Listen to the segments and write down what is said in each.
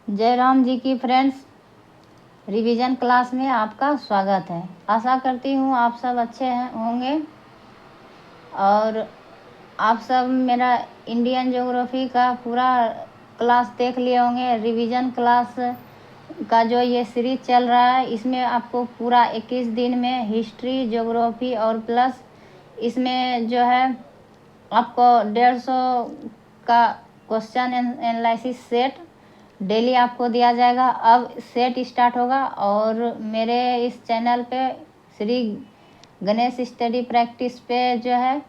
जय राम जी की friends, revision class में आपका स्वागत है। आशा करती हूँ आप सब अच्छे होंगे और आप सब मेरा इंडियन ज्योग्राफी का पूरा क्लास देख लिए होंगे। रिवीजन क्लास का जो ये सीरीज चल रहा है, इसमें आपको पूरा 21 दिन में हिस्ट्री, ज्योग्राफी और प्लस इसमें जो है आपको 150 का क्वेश्चन एनालिसिस सेट डेली आपको दिया जाएगा। अब सेट स्टार्ट होगा और मेरे इस चैनल पे श्री गणेश स्टडी प्रैक्टिस पे जो है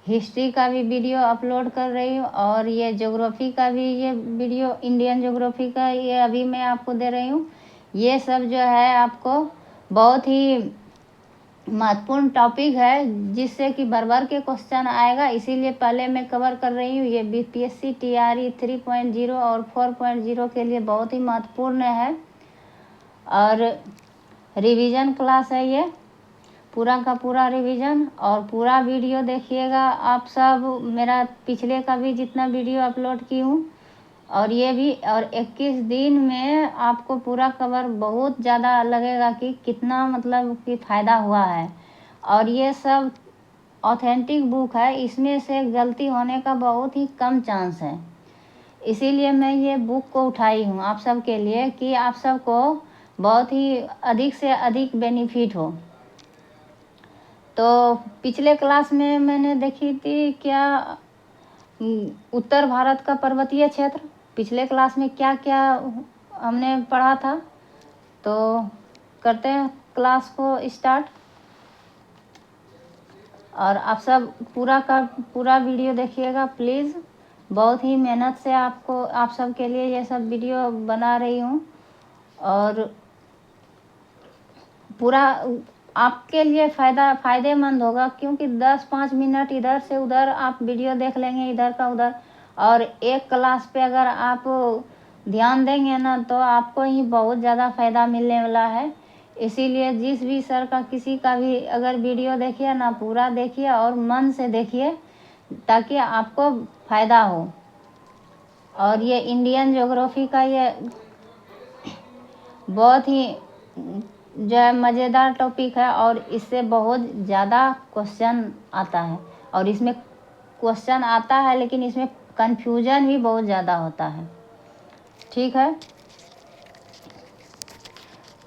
हिस्ट्री का भी वीडियो अपलोड कर रही हूँ और ये ज्योग्राफी का भी ये वीडियो, इंडियन ज्योग्राफी का ये अभी मैं आपको दे रही हूँ। ये सब जो है आपको बहुत ही महत्वपूर्ण टॉपिक है जिससे कि बार के क्वेश्चन आएगा, इसीलिए पहले मैं कवर कर रही हूँ। ये बीपीएससी टीआरई 3.0 और 4.0 के लिए बहुत ही महत्वपूर्ण है और रिवीजन क्लास है ये, पूरा का पूरा रिवीजन। और पूरा वीडियो देखिएगा आप सब, मेरा पिछले का भी जितना वीडियो अपलोड की हूँ और ये भी, और 21 दिन में आपको पूरा कवर बहुत ज़्यादा लगेगा कि कितना मतलब कि फ़ायदा हुआ है। और ये सब ऑथेंटिक बुक है, इसमें से गलती होने का बहुत ही कम चांस है, इसीलिए मैं ये बुक को उठाई हूँ आप सब के लिए कि आप सबको बहुत ही अधिक से अधिक बेनिफिट हो। तो पिछले क्लास में मैंने देखी थी क्या उत्तर भारत का पर्वतीय क्षेत्र, पिछले क्लास में क्या क्या हमने पढ़ा था। तो करते हैं क्लास को स्टार्ट और आप सब पूरा का पूरा वीडियो देखिएगा प्लीज़। बहुत ही मेहनत से आपको आप सब के लिए ये सब वीडियो बना रही हूँ और पूरा आपके लिए फ़ायदेमंद होगा, क्योंकि 10-5 मिनट इधर से उधर आप वीडियो देख लेंगे, इधर का उधर, और एक क्लास पे अगर आप ध्यान देंगे ना तो आपको ही बहुत ज़्यादा फ़ायदा मिलने वाला है। इसीलिए जिस भी सर का किसी का भी अगर वीडियो देखिए ना, पूरा देखिए और मन से देखिए ताकि आपको फ़ायदा हो। और ये इंडियन ज्योग्राफी का ये बहुत ही जो है मज़ेदार टॉपिक है और इससे बहुत ज़्यादा क्वेश्चन आता है और इसमें क्वेश्चन आता है लेकिन इसमें कंफ्यूजन भी बहुत ज़्यादा होता है। ठीक है,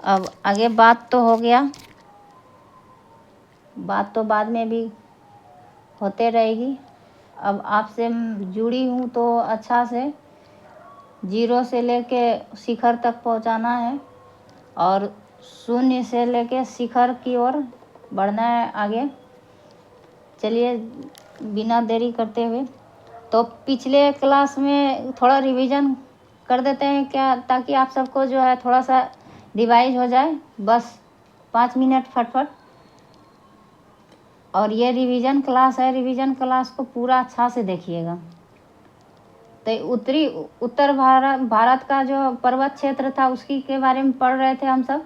अब आगे बात तो हो गया, बात तो बाद में भी होते रहेगी। अब आपसे जुड़ी हूँ तो अच्छा से 0 से लेके शिखर तक पहुँचाना है और 0 से लेके शिखर की ओर बढ़ना है आगे। चलिए बिना देरी करते हुए तो पिछले क्लास में थोड़ा रिवीजन कर देते हैं क्या, ताकि आप सबको जो है थोड़ा सा रिवाइज हो जाए, बस 5 मिनट फटफट। और ये रिवीजन क्लास है, रिवीजन क्लास को पूरा अच्छा से देखिएगा। तो उत्तर भारत का जो पर्वत क्षेत्र था उसकी के बारे में पढ़ रहे थे हम सब।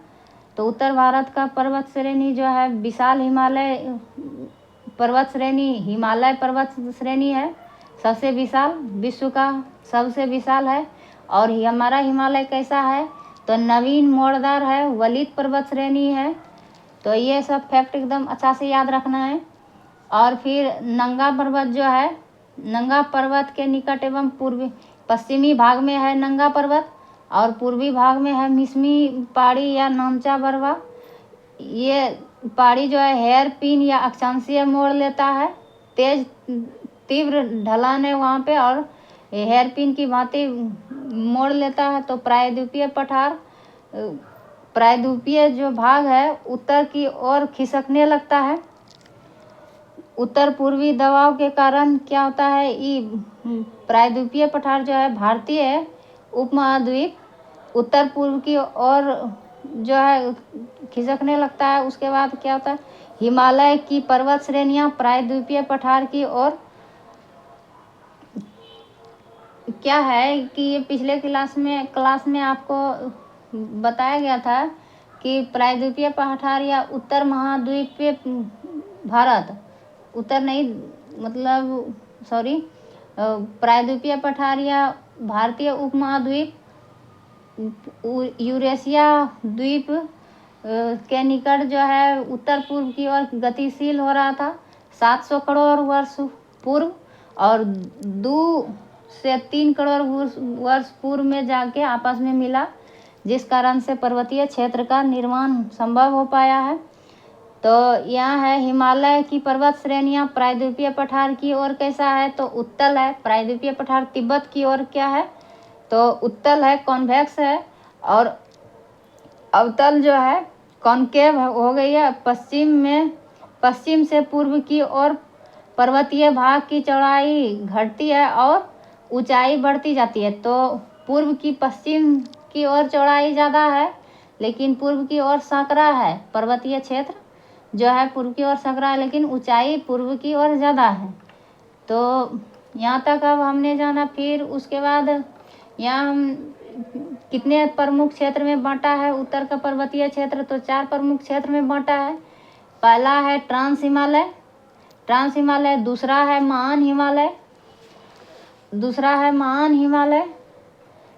तो उत्तर भारत का पर्वत श्रेणी जो है विशाल हिमालय पर्वत श्रेणी, हिमालय पर्वत श्रेणी है, सबसे विशाल, विश्व का सबसे विशाल है। और हमारा हिमालय कैसा है तो नवीन मोड़दार है, वलित पर्वत श्रेणी है। तो ये सब फैक्ट एकदम अच्छा से याद रखना है। और फिर नंगा पर्वत जो है, नंगा पर्वत के निकट एवं पश्चिमी भाग में है नंगा पर्वत और पूर्वी भाग में है मिसमी पहाड़ी या नामचा बरवा। ये पहाड़ी जो है हेयर पिन या अक्षांशीय मोड़ लेता है, तेज तीव्र ढलान है वहाँ पे और हेयर पिन की भांति मोड़ लेता है। तो प्रायद्वीपीय जो भाग है उत्तर की ओर खिसकने लगता है। उत्तर पूर्वी दबाव के कारण क्या होता है, ये प्रायद्वीपीय पठार जो है भारतीय उपमहाद्वीप उत्तर पूर्व की ओर जो है खिसकने लगता है। उसके बाद क्या होता है, हिमालय की पर्वत श्रेणियां प्रायद्वीपीय पठार की ओर, क्या है कि ये पिछले क्लास में आपको बताया गया था कि प्रायद्वीपीय पठार या उत्तर महाद्वीपीय भारत, उत्तर नहीं मतलब सॉरी, प्रायद्वीपीय पठार या भारतीय उपमहाद्वीप यूरेशिया द्वीप के निकट जो है उत्तर पूर्व की ओर गतिशील हो रहा था 700 करोड़ वर्ष पूर्व, और 2 से 3 करोड़ वर्ष पूर्व में जाके आपस में मिला, जिस कारण से पर्वतीय क्षेत्र का निर्माण संभव हो पाया है। तो यहाँ है हिमालय की पर्वत श्रेणियाँ प्रायद्वीपीय पठार की ओर कैसा है, तो उत्तल है। प्रायद्वीपीय पठार तिब्बत की ओर क्या है, तो उत्तल है, कॉन्वेक्स है। और अवतल जो है कॉनकेव हो गई है। पश्चिम से पूर्व की ओर पर्वतीय भाग की चौड़ाई घटती है और ऊंचाई बढ़ती जाती है। तो पूर्व की पश्चिम की ओर चौड़ाई ज़्यादा है, लेकिन पूर्व की ओर संकरा है। पर्वतीय क्षेत्र जो है पूर्व की ओर संकरा है, लेकिन ऊंचाई पूर्व की ओर ज़्यादा है। तो यहाँ तक अब हमने जाना। फिर उसके बाद यहाँ हम कितने प्रमुख क्षेत्र में बांटा है उत्तर का पर्वतीय क्षेत्र, तो 4 प्रमुख क्षेत्र में बांटा है। पहला है ट्रांस हिमालय, दूसरा है महान हिमालय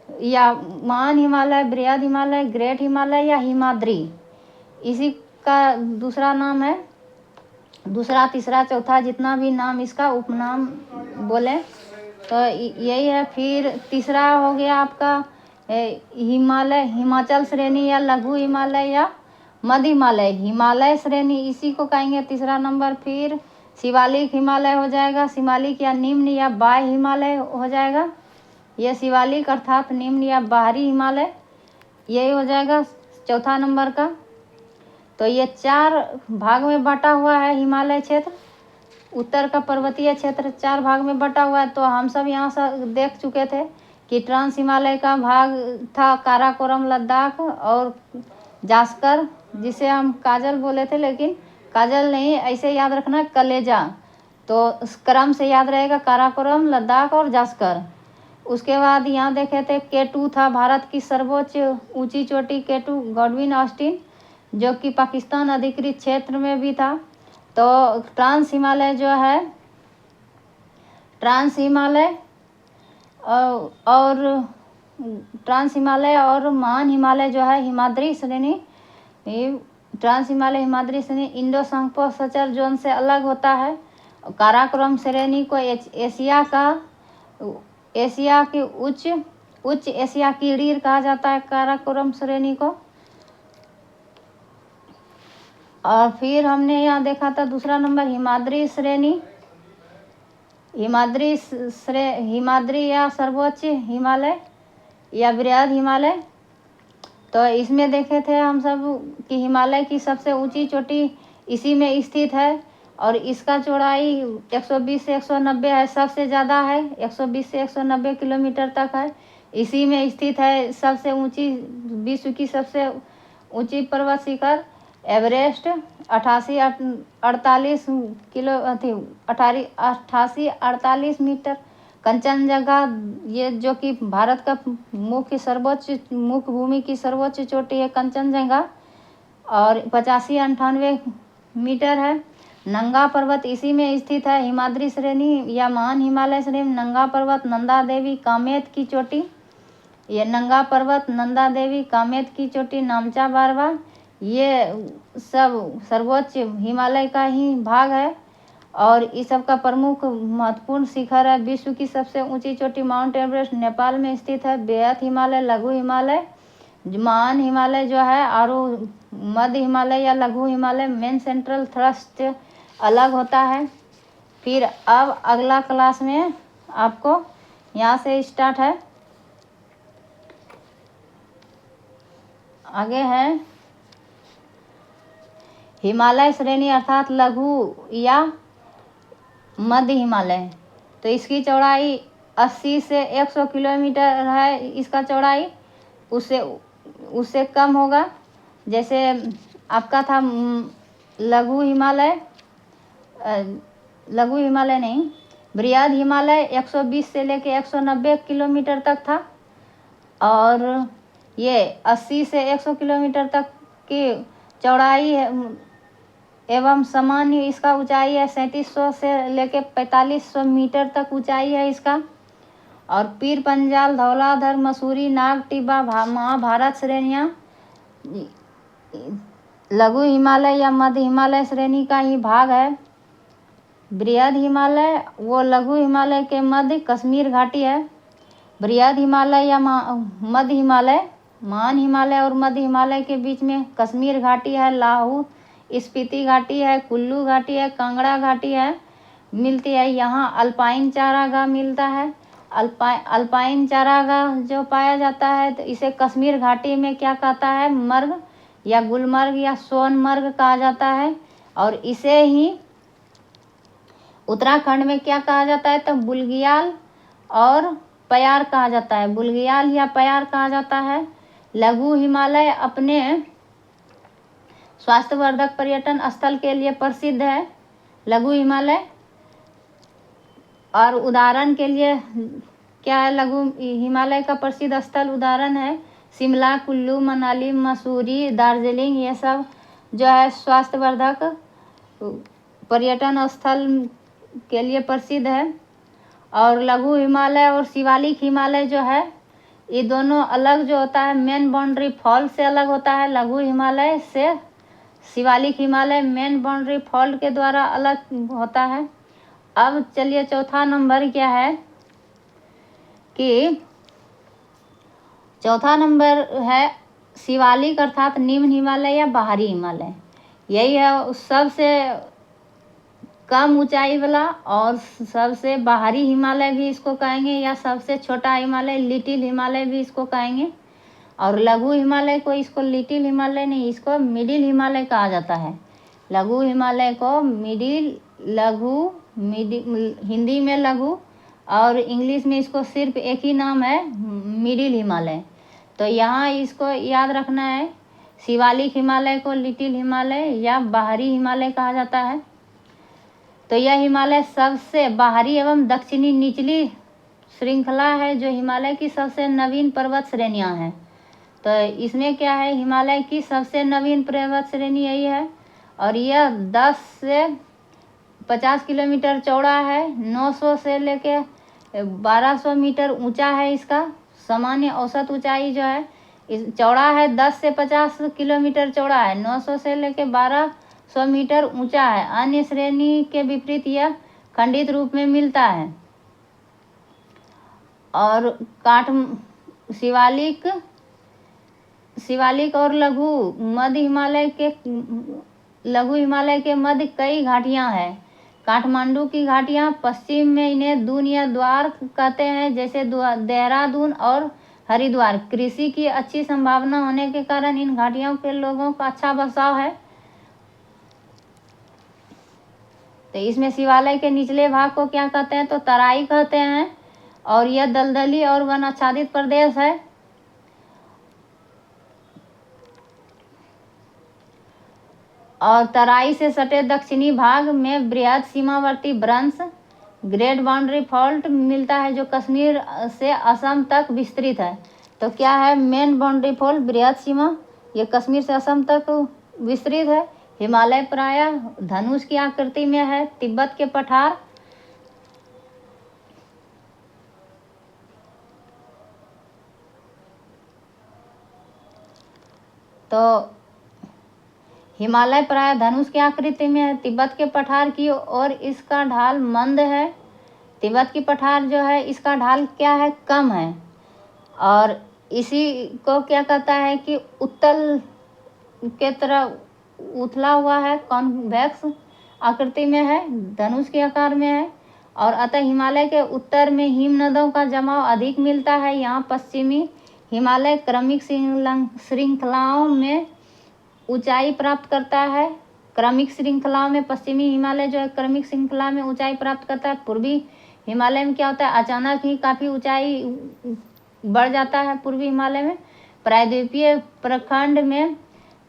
या महान हिमालय, बृहद हिमालय, ग्रेट हिमालय या हिमाद्री, इसी का दूसरा नाम है। दूसरा, तीसरा, चौथा, जितना भी नाम इसका उपनाम बोले तो यही है। फिर तीसरा हो गया आपका हिमालय, हिमाचल श्रेणी या लघु हिमालय या मध्य हिमालय, हिमालय श्रेणी, इसी को कहेंगे तीसरा नंबर। फिर शिवालिक हिमालय हो जाएगा, शिवालिक या निम्न या बाह्य हिमालय हो जाएगा। यह शिवालिक अर्थात निम्न या बाहरी हिमालय, यही हो जाएगा चौथा नंबर का। तो ये 4 भाग में बटा हुआ है हिमालय क्षेत्र। उत्तर का पर्वतीय क्षेत्र 4 भाग में बटा हुआ है। तो हम सब यहाँ से देख चुके थे कि ट्रांस हिमालय का भाग था काराकोरम, लद्दाख और जास्कर, जिसे हम काजल बोले थे, लेकिन काजल नहीं, ऐसे याद रखना कलेजा। तो क्रम से याद रहेगा काराकोरम, लद्दाख और जास्कर। उसके बाद यहाँ देखे थे K2 था भारत की सर्वोच्च ऊंची चोटी K2 गॉडविन ऑस्टिन, जो कि पाकिस्तान अधिकृत क्षेत्र में भी था। तो ट्रांस हिमालय जो है, ट्रांस हिमालय और महान हिमालय जो है हिमाद्री श्रेणी, ट्रांस हिमालय हिमाद्री श्रेणी इंडो संकोचर जोन से अलग होता है। काराकोरम श्रेणी को एशिया की उच्च एशिया की रीढ़ कहा जाता है काराकोरम श्रेणी को। और फिर हमने यहाँ देखा था दूसरा नंबर हिमाद्री श्रेणी, हिमाद्री या सर्वोच्च हिमालय या बृहद हिमालय। तो इसमें देखे थे हम सब कि हिमालय की सबसे ऊंची चोटी इसी में स्थित है और इसका चौड़ाई 120 से 190 है, सबसे ज़्यादा है, 120 से 190 किलोमीटर तक है। इसी में स्थित है सबसे ऊंची, विश्व की सबसे ऊंची पर्वत शिखर एवरेस्ट 88 मीटर। कंचनजंगा, ये जो कि भारत का मुख्य भूमि की सर्वोच्च चोटी है कंचनजंगा, और 85-98 मीटर है। नंगा पर्वत इसी में स्थित है। हिमाद्री श्रेणी या महान हिमालय श्रेणी, नंगा पर्वत, नंदा देवी, कामेत की चोटी, ये नंगा पर्वत, नंदा देवी, कामेत की चोटी, नामचा बारवा, ये सब सर्वोच्च हिमालय का ही भाग है। और इस सब का प्रमुख महत्वपूर्ण शिखर है। विश्व की सबसे ऊंची चोटी माउंट एवरेस्ट नेपाल में स्थित है। बृहद हिमालय, लघु हिमालय, महान हिमालय जो है, और मध्य हिमालय या लघु हिमालय, मेन सेंट्रल थ्रस्ट अलग होता है। फिर अब अगला क्लास में आपको यहाँ से स्टार्ट है, आगे है हिमालय श्रेणी अर्थात लघु या मध्य हिमालय। तो इसकी चौड़ाई 80 से 100 किलोमीटर है। इसका चौड़ाई उससे कम होगा। जैसे आपका था लघु हिमालय नहीं, बृहद हिमालय 120 से लेके 190 किलोमीटर तक था, और ये 80 से 100 किलोमीटर तक की चौड़ाई है एवं सामान्य इसका ऊंचाई है 3700 से लेके 4500 मीटर तक ऊंचाई है इसका। और पीर पंजाल, धौलाधर, मसूरी, नाग टिब्बा, महाभारत श्रेणियाँ लघु हिमालय या मध्य हिमालय श्रेणी का ही भाग है। बृहद हिमालय वो लघु हिमालय के मध्य कश्मीर घाटी है। बृहद हिमालय या मध्य हिमालय, महान हिमालय और मध्य हिमालय के बीच में कश्मीर घाटी है, लाहौल स्पीति घाटी है, कुल्लू घाटी है, कांगड़ा घाटी है मिलती है। यहाँ अल्पाइन चारागाह मिलता है। अल्पाइन चारागाह जो पाया जाता है तो इसे कश्मीर घाटी में क्या कहता है, मर्ग या गुलमर्ग या सोनमर्ग कहा जाता है। और इसे ही उत्तराखंड में क्या कहा जाता है, तो बुलगियाल और पयार कहा जाता है। बुलगियाल या पयार कहा जाता है। लघु हिमालय अपने स्वास्थ्यवर्धक पर्यटन स्थल के लिए प्रसिद्ध है। लघु हिमालय और उदाहरण के लिए क्या है, लघु हिमालय का प्रसिद्ध स्थल उदाहरण है शिमला, कुल्लू, मनाली, मसूरी, दार्जिलिंग, ये सब जो है स्वास्थ्यवर्धक पर्यटन स्थल के लिए प्रसिद्ध है। और लघु हिमालय और शिवालिक हिमालय जो है ये दोनों अलग जो होता है, मेन बाउंड्री फॉल से अलग होता है। लघु हिमालय से Shivalik Himalaya main boundary fall के द्वारा अलग होता है। अब चलिए चौथा नंबर क्या है कि चौथा नंबर है शिवालिक अर्थात निम्न हिमालय या बाहरी हिमालय। यही है सबसे कम ऊंचाई वाला और सबसे बाहरी हिमालय भी इसको कहेंगे, या सबसे छोटा हिमालय लिटिल हिमालय भी इसको कहेंगे। और लघु हिमालय को इसको लिटिल हिमालय नहीं, इसको मिडिल हिमालय कहा जाता है। लघु हिमालय को लघु हिंदी में लघु और इंग्लिश में इसको सिर्फ एक ही नाम है, मिडिल हिमालय। तो यहाँ इसको याद रखना है, शिवालिक हिमालय को लिटिल हिमालय या बाहरी हिमालय कहा जाता है। तो यह हिमालय सबसे बाहरी एवं दक्षिणी निचली श्रृंखला है जो हिमालय की सबसे नवीन पर्वत श्रेणियां हैं। तो इसमें क्या है, हिमालय की सबसे नवीन पर्वत श्रेणी यही है और यह 10 से 50 किलोमीटर चौड़ा है। 900 से लेके 1200 मीटर ऊंचा है। इसका सामान्य औसत ऊंचाई जो है इस चौड़ा है 10 से 50 किलोमीटर चौड़ा है, 900 से लेके 1200 मीटर ऊंचा है। अन्य श्रेणी के विपरीत यह खंडित रूप में मिलता है। और शिवालिक और लघु हिमालय के मध्य कई घाटियां हैं। काठमांडू की घाटियां, पश्चिम में इन्हें दून या द्वार कहते हैं, जैसे देहरादून और हरिद्वार। कृषि की अच्छी संभावना होने के कारण इन घाटियों के लोगों का अच्छा बसाव है। तो इसमें शिवालय के निचले भाग को क्या कहते हैं, तो तराई कहते हैं और यह दलदली और वन आच्छादित प्रदेश है। और तराई से सटे दक्षिणी भाग में बृहद सीमावर्ती भ्रंश ग्रेट बाउंड्री फॉल्ट मिलता है जो कश्मीर से असम तक विस्तृत है। तो क्या है, मेन बाउंड्री फॉल्ट बृहद सीमा, ये कश्मीर से असम तक विस्तृत है। हिमालय प्रायः धनुष की आकृति में है। तिब्बत के पठार तो हिमालय प्राय धनुष की आकृति में है। तिब्बत के पठार की ओर इसका ढाल मंद है। तिब्बत की पठार जो है इसका ढाल क्या है, कम है। और इसी को क्या कहता है कि उत्तल के तरह उथला हुआ है, कॉन्वेक्स आकृति में है, धनुष के आकार में है। और अतः हिमालय के उत्तर में हिम नदों का जमाव अधिक मिलता है। यहाँ पश्चिमी हिमालय क्रमिक श्रृंखलाओं में ऊंचाई प्राप्त करता है। क्रमिक श्रृंखलाओं में पश्चिमी हिमालय जो है क्रमिक श्रृंखला में ऊंचाई प्राप्त करता है। पूर्वी हिमालय में क्या होता है, अचानक ही काफ़ी ऊंचाई बढ़ जाता है। पूर्वी हिमालय में प्रायद्वीपीय प्रखंड में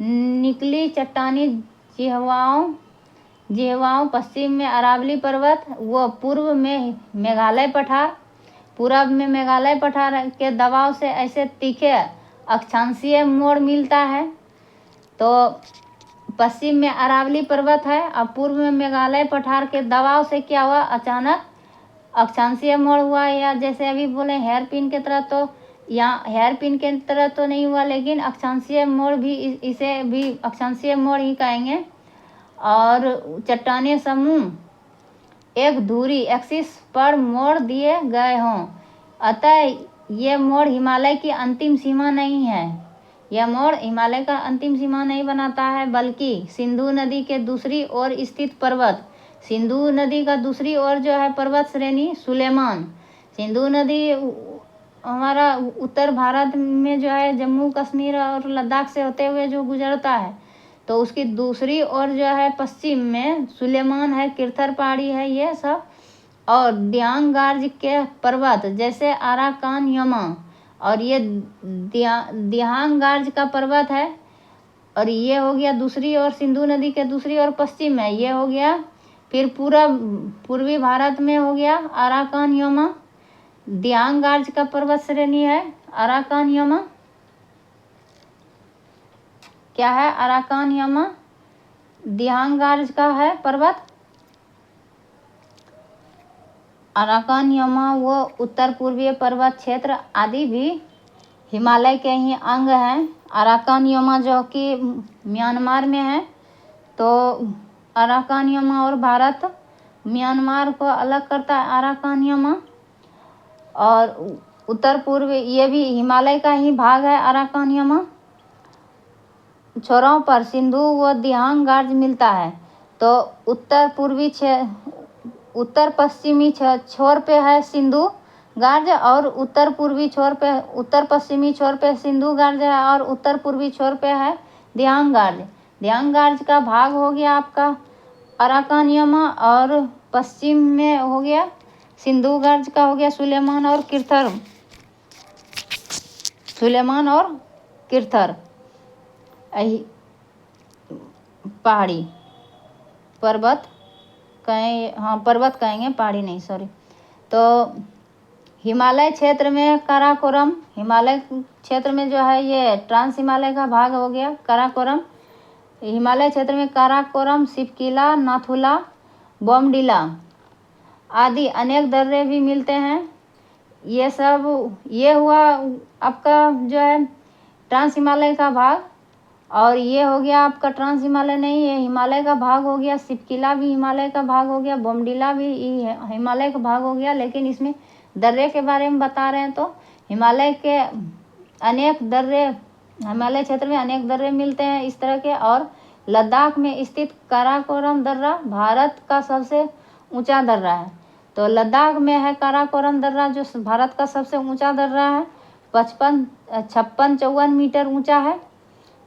निकली चट्टानी जिहवाओं, पश्चिम में अरावली पर्वत, व पूर्व में मेघालय पठार। पूर्व में मेघालय पठार के दबाव से ऐसे तीखे अक्षांशीय मोड़ मिलता है। तो पश्चिम में अरावली पर्वत है और पूर्व में मेघालय पठार के दबाव से क्या हुआ, अचानक अक्षांशीय मोड़ हुआ, या जैसे अभी बोले हेयर पिन की तरह, तो यहाँ हेयर पिन के तरह तो नहीं हुआ, लेकिन अक्षांशीय मोड़ भी, इसे भी अक्षांशीय मोड़ ही कहेंगे। और चट्टानी समूह एक धुरी एक्सिस पर मोड़ दिए गए हों, अतः ये मोड़ हिमालय की अंतिम सीमा नहीं है। यह मोड़ हिमालय का अंतिम सीमा नहीं बनाता है, बल्कि सिंधु नदी के दूसरी ओर स्थित पर्वत, सिंधु नदी का दूसरी ओर जो है पर्वत श्रेणी सुलेमान, सिंधु नदी हमारा उत्तर भारत में जो है जम्मू कश्मीर और लद्दाख से होते हुए जो गुजरता है, तो उसकी दूसरी ओर जो है पश्चिम में सुलेमान है, किरथर पहाड़ी है, ये सब। और दियांगार्ज के पर्वत जैसे अराकान यमा, और ये दियांगार्ज का पर्वत है, और ये हो गया दूसरी ओर, सिंधु नदी के दूसरी ओर पश्चिम है, ये हो गया। फिर पूर्वी भारत में हो गया अराकान यमा, दियांगार्ज का पर्वत श्रेणी है अराकान यमा। क्या है? अराकान यमा दियांगार्ज का है पर्वत। अराकान यमा वो उत्तर पूर्वीय पर्वत क्षेत्र आदि भी हिमालय के ही अंग हैं। अराकान यमा जो कि म्यांमार में है, तो अराकान यमा और भारत म्यांमार को अलग करता है अराकान यमा। और उत्तर पूर्व ये भी हिमालय का ही भाग है अराकान यमा। छोरों पर सिंधु व दियांगार्ज मिलता है, तो उत्तर पश्चिमी छोर पे है सिंधु गार्ज, और उत्तर पश्चिमी छोर पे सिंधु गार्ज है, और उत्तर पूर्वी छोर पे है दियांगार्ज। दियांगार्ज का भाग हो गया आपका अराकान यमा, और पश्चिम में हो गया सिंधु गार्ज का हो गया सुलेमान और किरथर पहाड़ी पर्वत कहें, हाँ पर्वत कहेंगे, पहाड़ी नहीं, सॉरी। तो हिमालय क्षेत्र में काराकोरम, हिमालय क्षेत्र में जो है ये ट्रांस हिमालय का भाग हो गया काराकोरम। हिमालय क्षेत्र में काराकोरम, सिपकिला, नाथुला, बोमडिला आदि अनेक दर्रे भी मिलते हैं। ये हुआ आपका जो है ट्रांस हिमालय का भाग। और ये हो गया आपका ट्रांस हिमालय नहीं, ये हिमालय का भाग हो गया। सिपकिला भी हिमालय का भाग हो गया, बोमडिला भी हिमालय का भाग हो गया। लेकिन इसमें दर्रे के बारे में बता रहे हैं, तो हिमालय के अनेक दर्रे, हिमालय क्षेत्र में अनेक दर्रे मिलते हैं इस तरह के। और लद्दाख में स्थित काराकोरम दर्रा भारत का सबसे ऊंचा दर्रा है। तो लद्दाख में है काराकोरम दर्रा, जो भारत का सबसे ऊंचा दर्रा है। 56-54 मीटर ऊंचा है।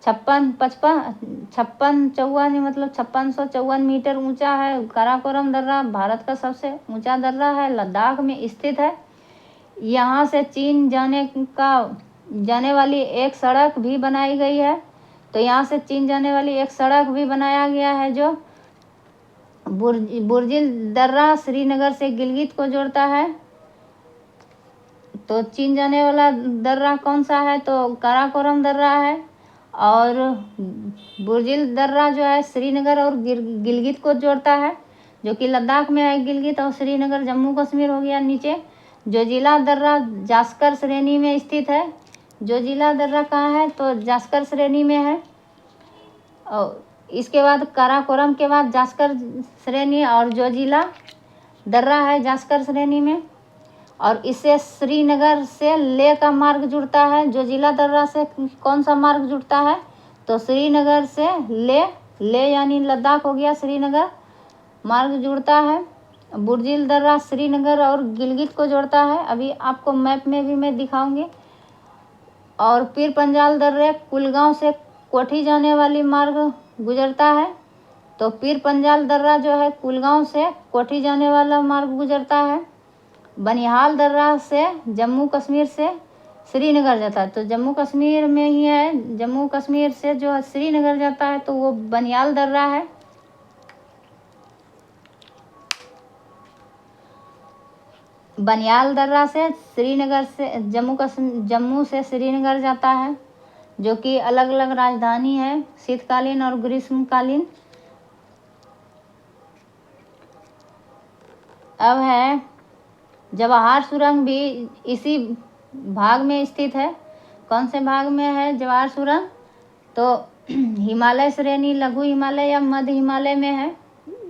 56-54 मतलब 5654 मीटर ऊंचा है काराकोरम दर्रा, भारत का सबसे ऊंचा दर्रा है, लद्दाख में स्थित है। यहाँ से चीन जाने वाली एक सड़क भी बनाई गई है। तो यहाँ से चीन जाने वाली एक सड़क भी बनाया गया है, जो बुर्जिल दर्रा श्रीनगर से गिलगित को जोड़ता है। तो चीन जाने वाला दर्रा कौन सा है? तो काराकोरम दर्रा है। और बुर्जिल दर्रा जो है श्रीनगर और गिलगित को जोड़ता है, जो कि लद्दाख में है गिलगित, और श्रीनगर जम्मू कश्मीर हो गया नीचे। जोजिला दर्रा जास्कर श्रेणी में स्थित है। जोजिला दर्रा कहाँ है? तो जास्कर श्रेणी में है। और इसके बाद काराकोरम के बाद जास्कर श्रेणी और जोजिला दर्रा है जास्कर श्रेणी में। और इससे श्रीनगर से लेह का मार्ग जुड़ता है। जोजिला दर्रा से कौन सा मार्ग जुड़ता है? तो श्रीनगर से लेह यानी लद्दाख हो गया, श्रीनगर मार्ग जुड़ता है। बुर्जिल दर्रा श्रीनगर और गिलगित को जोड़ता है, अभी आपको मैप में भी मैं दिखाऊंगी। और पीर पंजाल दर्रे कुलगांव से कोठी जाने वाली मार्ग गुजरता है। तो पीर पंजाल दर्रा जो है कुलगांव से कोठी जाने वाला मार्ग गुजरता है। बनिहाल दर्रा से जम्मू कश्मीर से श्रीनगर जाता है, तो जम्मू कश्मीर में ही है। जम्मू कश्मीर से जो श्रीनगर जाता है तो वो बनिहाल दर्रा है। बनिहाल दर्रा से श्रीनगर से जम्मू से श्रीनगर जाता है, जो कि अलग अलग राजधानी है शीतकालीन और ग्रीष्मकालीन। अब है जवाहर सुरंग भी इसी भाग में स्थित है। कौन से भाग में है जवाहर सुरंग? तो हिमालय श्रेणी, लघु हिमालय या मध्य हिमालय में है।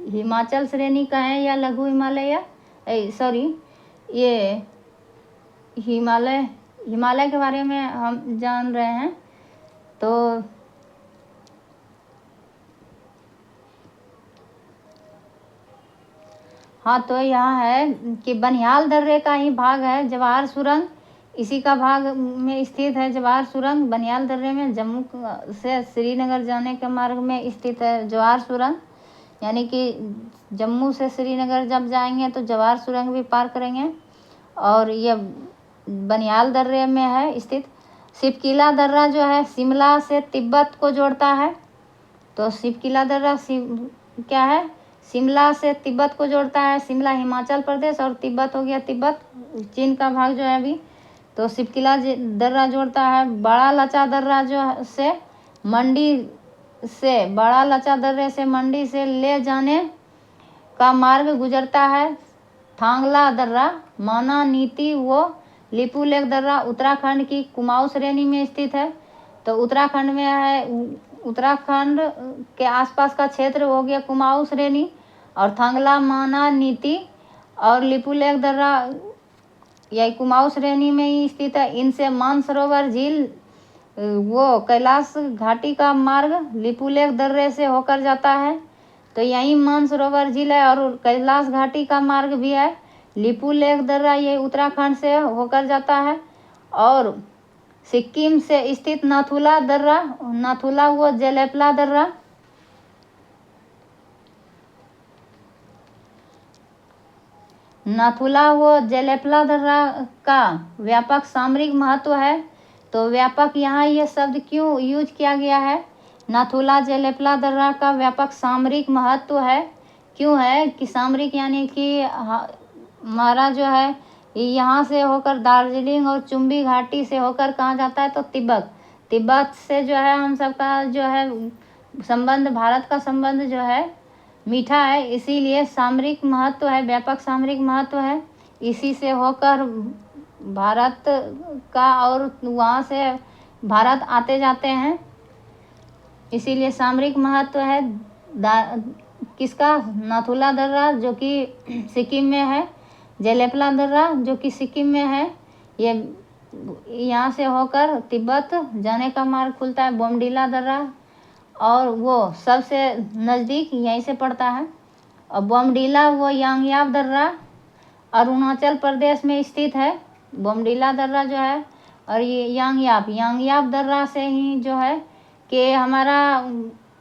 हिमाचल श्रेणी का है या लघु हिमालय या सॉरी ये हिमालय के बारे में हम जान रहे हैं। तो हाँ, तो यहाँ है कि बनिहाल दर्रे का ही भाग है जवाहर सुरंग, इसी का भाग में स्थित है जवाहर सुरंग। बनिहाल दर्रे में जम्मू से श्रीनगर जाने के मार्ग में स्थित है जवाहर सुरंग, यानी कि जम्मू से श्रीनगर जब जाएंगे तो जवाहर सुरंग भी पार करेंगे। और ये बनिहाल दर्रे में है स्थित। सिपकिला दर्रा जो है शिमला से तिब्बत को जोड़ता है। तो सिपकिला दर्रा क्या है? शिमला से तिब्बत को जोड़ता है। शिमला हिमाचल प्रदेश और तिब्बत हो गया तिब्बत, चीन का भाग जो है अभी। तो सिपकिला दर्रा जोड़ता है। बड़ा लचा दर्रा जो से मंडी से, बड़ा लचा दर्रे से मंडी से ले जाने का मार्ग गुजरता है। थांगला दर्रा, माना, नीति व लिपुलेख दर्रा उत्तराखंड की कुमाऊं श्रेणी में स्थित है। तो उत्तराखंड में है, उत्तराखंड के आसपास का क्षेत्र हो गया कुमाऊं श्रेणी। और थांगला, माना, नीति और लिपुलेख दर्रा यह कुमाऊं श्रेणी में ही स्थित है। इनसे मानसरोवर झील वो कैलाश घाटी का मार्ग लिपुलेख दर्रे से होकर जाता है। तो यही मानसरोवर झील है और कैलाश घाटी का मार्ग भी है। लिपुलेख दर्रा ये उत्तराखंड से होकर जाता है। और सिक्किम से स्थित नाथुला दर्रा, नाथुला व जेलेपला दर्रा, नाथुला व जेलेपला दर्रा का व्यापक सामरिक महत्व है। तो व्यापक यहाँ ये शब्द क्यों यूज किया गया है? नाथुला जेलेपला दर्रा का व्यापक सामरिक महत्व है। क्यों है कि सामरिक, यानी कि हमारा जो है यहाँ से होकर दार्जिलिंग और चुम्बी घाटी से होकर कहाँ जाता है? तो तिब्बत। तिब्बत से जो है हम सबका जो है संबंध, भारत का संबंध जो है मीठा है, इसीलिए सामरिक महत्व है, व्यापक सामरिक महत्व है। इसी से होकर भारत का और वहाँ से भारत आते जाते हैं, इसीलिए सामरिक महत्व है। किसका? नाथुला दर्रा जो कि सिक्किम में है, जेलेपला दर्रा जो कि सिक्किम में है। ये यहाँ से होकर तिब्बत जाने का मार्ग खुलता है। बोमडीला दर्रा और वो सबसे नज़दीक यहीं से पड़ता है। और बोमडीला वो यांगयाप दर्रा अरुणाचल प्रदेश में स्थित है। बोमडीला दर्रा जो है और ये यांगयाप दर्रा से ही जो है कि हमारा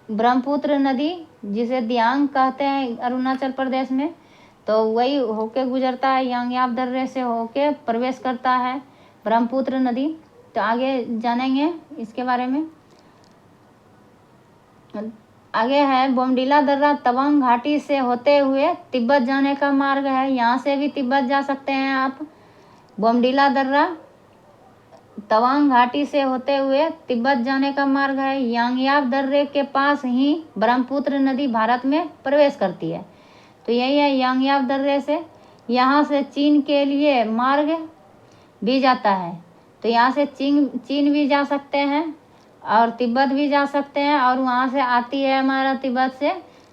ब्रह्मपुत्र नदी, जिसे दियांग कहते हैं अरुणाचल प्रदेश में, तो वही होके गुजरता है। यांगयाप दर्रे से होके प्रवेश करता है ब्रह्मपुत्र नदी। तो आगे जानेंगे इसके बारे में। आगे है बोमडीला दर्रा तवांग घाटी से होते हुए तिब्बत जाने का मार्ग है। यहाँ से भी तिब्बत जा सकते हैं आप। बोमडीला दर्रा तवांग घाटी से होते हुए तिब्बत जाने का मार्ग है। यांगयाप दर्रे के पास ही ब्रह्मपुत्र नदी भारत में प्रवेश करती है। तो यही है यांगयाप दर्रे से, यहाँ से चीन के लिए मार्ग भी जाता है। तो यहाँ से चीन भी जा सकते हैं और तिब्बत भी जा सकते हैं। और वहाँ से आती है हमारा तिब्बत से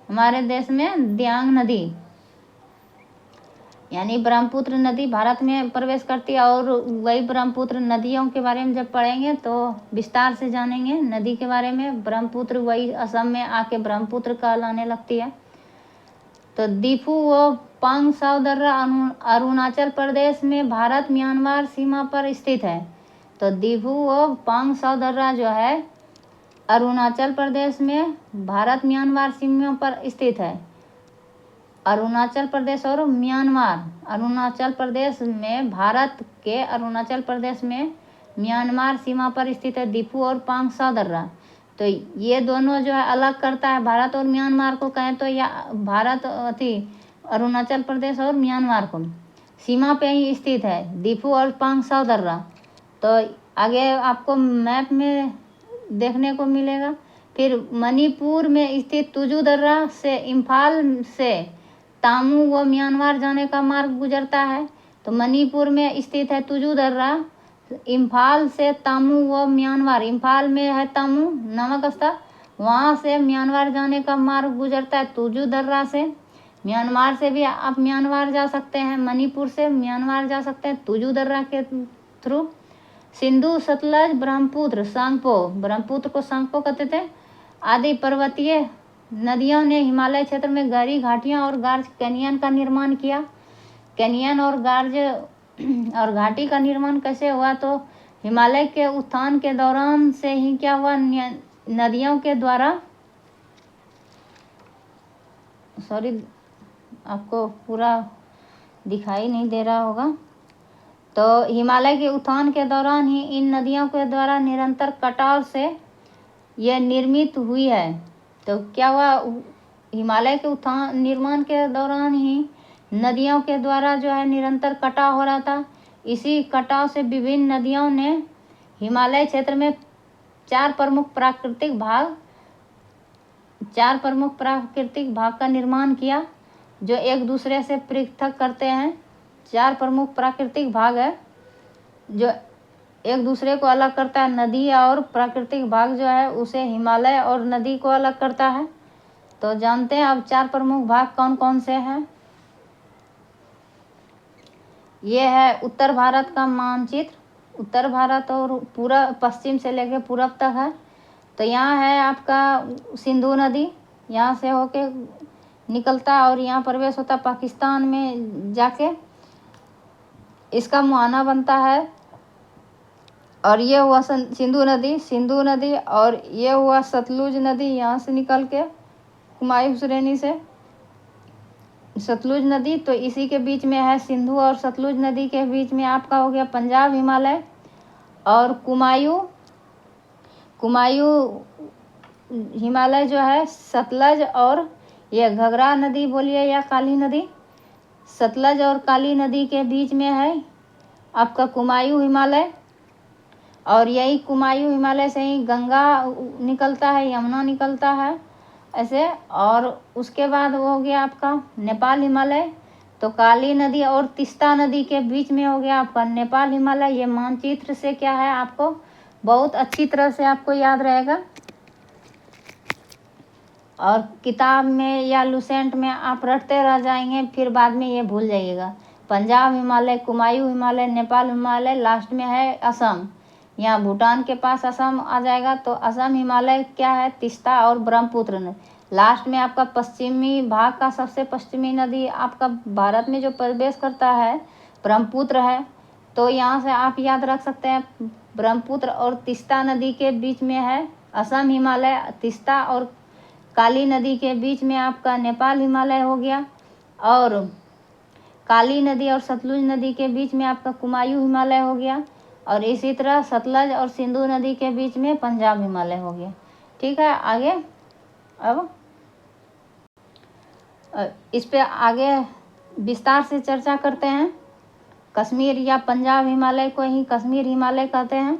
हमारे देश में दियांग नदी, यानी ब्रह्मपुत्र नदी भारत में प्रवेश करती है। और वही ब्रह्मपुत्र नदियों के बारे में जब पढ़ेंगे तो विस्तार से जानेंगे नदी के बारे में। ब्रह्मपुत्र वही असम में आके ब्रह्मपुत्र कहलाने लगती है। तो दीफू व पांगसाउ दर्रा अरुणाचल प्रदेश में भारत म्यांमार सीमा पर स्थित है। तो दीफू व पांगसाउ दर्रा जो है अरुणाचल प्रदेश में भारत म्यांमार सीमा पर स्थित है। अरुणाचल प्रदेश और म्यांमार, अरुणाचल प्रदेश में भारत के अरुणाचल प्रदेश में म्यांमार सीमा पर स्थित है दीफू और पांगसाउ दर्रा। तो ये दोनों जो है अलग करता है भारत और म्यांमार को। कहें तो या भारत अरुणाचल प्रदेश और म्यांमार को सीमा पे ही स्थित है दीफू और पांगसाउ दर्रा। तो आगे आपको मैप में देखने को मिलेगा। फिर मणिपुर में स्थित तुजू दर्रा से इम्फाल से तामू व म्यांमार जाने का मार्ग गुजरता है। तो मणिपुर में स्थित है तुजू दर्रा। इम्फाल से तामू व म्यांमार, इम्फाल में है तामू नामक स्थल, वहाँ से म्यांमार जाने का मार्ग गुजरता है तुजू दर्रा से। म्यांमार से भी आप म्यांमार जा सकते हैं, मणिपुर से म्यांमार जा सकते हैं तुजू दर्रा के थ्रू। सिंधु, सतलज, ब्रह्मपुत्र, सांगपो, ब्रह्मपुत्र को सांगपो कहते थे, आदि पर्वतीय नदियों ने हिमालय क्षेत्र में गहरी घाटियां और गार्ज कैनियन का निर्माण किया। कैनियन और गार्ज और घाटी का निर्माण कैसे हुआ? तो हिमालय के उत्थान के दौरान से ही क्या हुआ, नदियों के द्वारा, सॉरी आपको पूरा दिखाई नहीं दे रहा होगा, तो हिमालय के उत्थान के दौरान ही इन नदियों के द्वारा निरंतर कटाव से यह निर्मित हुई है। तो क्या हुआ, हिमालय के उत्थान निर्माण के दौरान ही नदियों के द्वारा जो है निरंतर कटाव हो रहा था। इसी कटाव से विभिन्न नदियों ने हिमालय क्षेत्र में चार प्रमुख प्राकृतिक भाग का निर्माण किया, जो एक दूसरे से पृथक करते हैं। चार प्रमुख प्राकृतिक भाग है जो एक दूसरे को अलग करता है। नदी और प्राकृतिक भाग जो है उसे हिमालय और नदी को अलग करता है। तो जानते हैं अब चार प्रमुख भाग कौन कौन से हैं। ये है उत्तर भारत का मानचित्र, उत्तर भारत और पूरा पश्चिम से लेकर पूरब तक है। तो यहाँ है आपका सिंधु नदी, यहाँ से होके निकलता और यहाँ प्रवेश होता पाकिस्तान में जाके, इसका मुहाना बनता है। और ये हुआ सिंधु नदी, और ये हुआ सतलुज नदी, यहाँ से निकल के कुमायूं श्रेणी से सतलुज नदी। तो इसी के बीच में है सिंधु और सतलुज नदी के बीच में आपका हो गया पंजाब हिमालय। और कुमायूं हिमालय जो है सतलज और ये घघरा नदी बोलिए या काली नदी, सतलज और काली नदी के बीच में है आपका कुमायूं हिमालय। और यही कुमायूं हिमालय से ही गंगा निकलता है, यमुना निकलता है ऐसे। और उसके बाद वो हो गया आपका नेपाल हिमालय। तो काली नदी और तीस्ता नदी के बीच में हो गया आपका नेपाल हिमालय। ये मानचित्र से क्या है आपको बहुत अच्छी तरह से आपको याद रहेगा, और किताब में या लुसेंट में आप रटते रह जाएंगे, फिर बाद में ये भूल जाइएगा। पंजाब हिमालय, कुमायूं हिमालय, नेपाल हिमालय, लास्ट में है असम। यहाँ भूटान के पास असम आ जाएगा। तो असम हिमालय क्या है, तीस्ता और ब्रह्मपुत्र नदी। लास्ट में आपका पश्चिमी भाग का सबसे पश्चिमी नदी आपका भारत में जो प्रवेश करता है ब्रह्मपुत्र है। तो यहाँ से आप याद रख सकते हैं ब्रह्मपुत्र और तीस्ता नदी के बीच में है असम हिमालय, तीस्ता और काली नदी के बीच में आपका नेपाल हिमालय हो गया, और काली नदी और सतलुज नदी के बीच में आपका कुमायूं हिमालय हो गया, और इसी तरह सतलज और सिंधु नदी के बीच में पंजाब हिमालय हो गया। ठीक है, आगे अब इस पे आगे विस्तार से चर्चा करते हैं। कश्मीर या पंजाब हिमालय को ही कश्मीर हिमालय कहते हैं,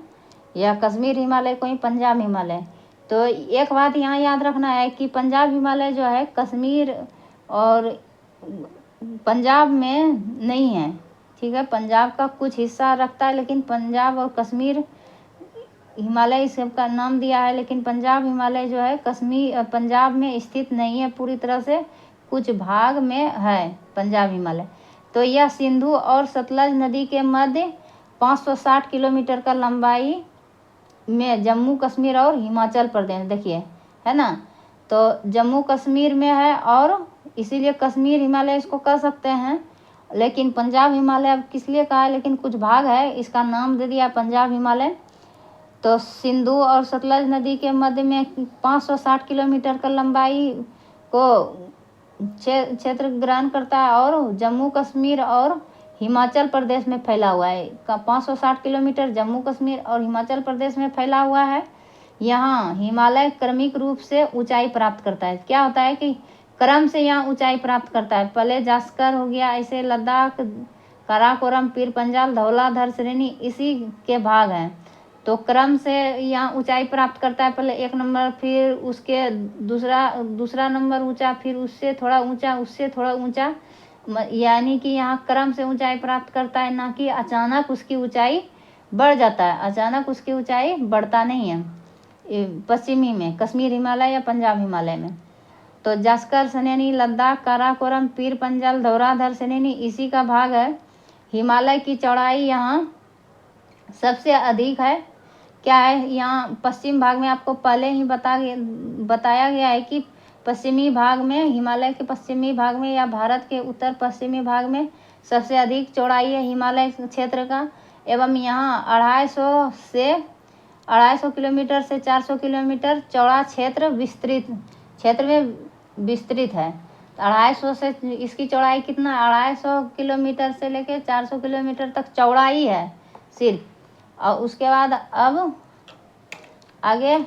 या कश्मीर हिमालय को ही पंजाब हिमालय। तो एक बात यहाँ याद रखना है कि पंजाब हिमालय जो है कश्मीर और पंजाब में नहीं है। ठीक है, पंजाब का कुछ हिस्सा रखता है, लेकिन पंजाब और कश्मीर हिमालय इसका नाम दिया है, लेकिन पंजाब हिमालय जो है कश्मीर पंजाब में स्थित नहीं है पूरी तरह से, कुछ भाग में है पंजाब हिमालय। तो यह सिंधु और सतलज नदी के मध्य 560 किलोमीटर का लंबाई में जम्मू कश्मीर और हिमाचल प्रदेश, देखिए है ना। तो जम्मू कश्मीर में है, और इसीलिए कश्मीर हिमालय इसको कह सकते हैं। लेकिन पंजाब हिमालय अब किस लिए कहा है, लेकिन कुछ भाग है इसका नाम दे दिया पंजाब हिमालय। तो सिंधु और सतलज नदी के मध्य में 560 किलोमीटर का लंबाई को क्षेत्र ग्रहण करता है, और जम्मू कश्मीर और हिमाचल प्रदेश में फैला हुआ है। 560 किलोमीटर जम्मू कश्मीर और हिमाचल प्रदेश में फैला हुआ है। यहाँ हिमालय क्रमिक रूप से ऊंचाई प्राप्त करता है। क्या होता है कि क्रम से यहाँ ऊंचाई प्राप्त करता है। पहले जास्कर हो गया, ऐसे लद्दाख, काराकोरम, पीर पंजाल, धौलाधर श्रेणी इसी के भाग हैं। तो क्रम से यहाँ ऊंचाई प्राप्त करता है। पहले एक नंबर, फिर उसके दूसरा नंबर ऊंचा, फिर उससे थोड़ा ऊंचा, उससे थोड़ा ऊंचा, यानी कि यहाँ क्रम से ऊंचाई प्राप्त करता है, ना कि अचानक उसकी ऊंचाई बढ़ जाता है। अचानक उसकी ऊंचाई बढ़ता नहीं है पश्चिमी में, कश्मीर हिमालय या पंजाब हिमालय में। तो जास्कर सनेनी, लद्दाख, काराकोरम, पीर पंजल, धौराधर सनेनी इसी का भाग है। हिमालय की चौड़ाई यहाँ सबसे अधिक है। क्या है, यहाँ पश्चिम भाग में आपको पहले ही बताया गया है कि पश्चिमी भाग में, हिमालय के पश्चिमी भाग में या भारत के उत्तर पश्चिमी भाग में सबसे अधिक चौड़ाई है हिमालय क्षेत्र का। एवं यहाँ 250 किलोमीटर से 400 किलोमीटर चौड़ा क्षेत्र में विस्तृत है। 250 से इसकी चौड़ाई कितना, 250 किलोमीटर से लेकर 400 किलोमीटर तक चौड़ाई है सिर्फ। और उसके बाद अब आगे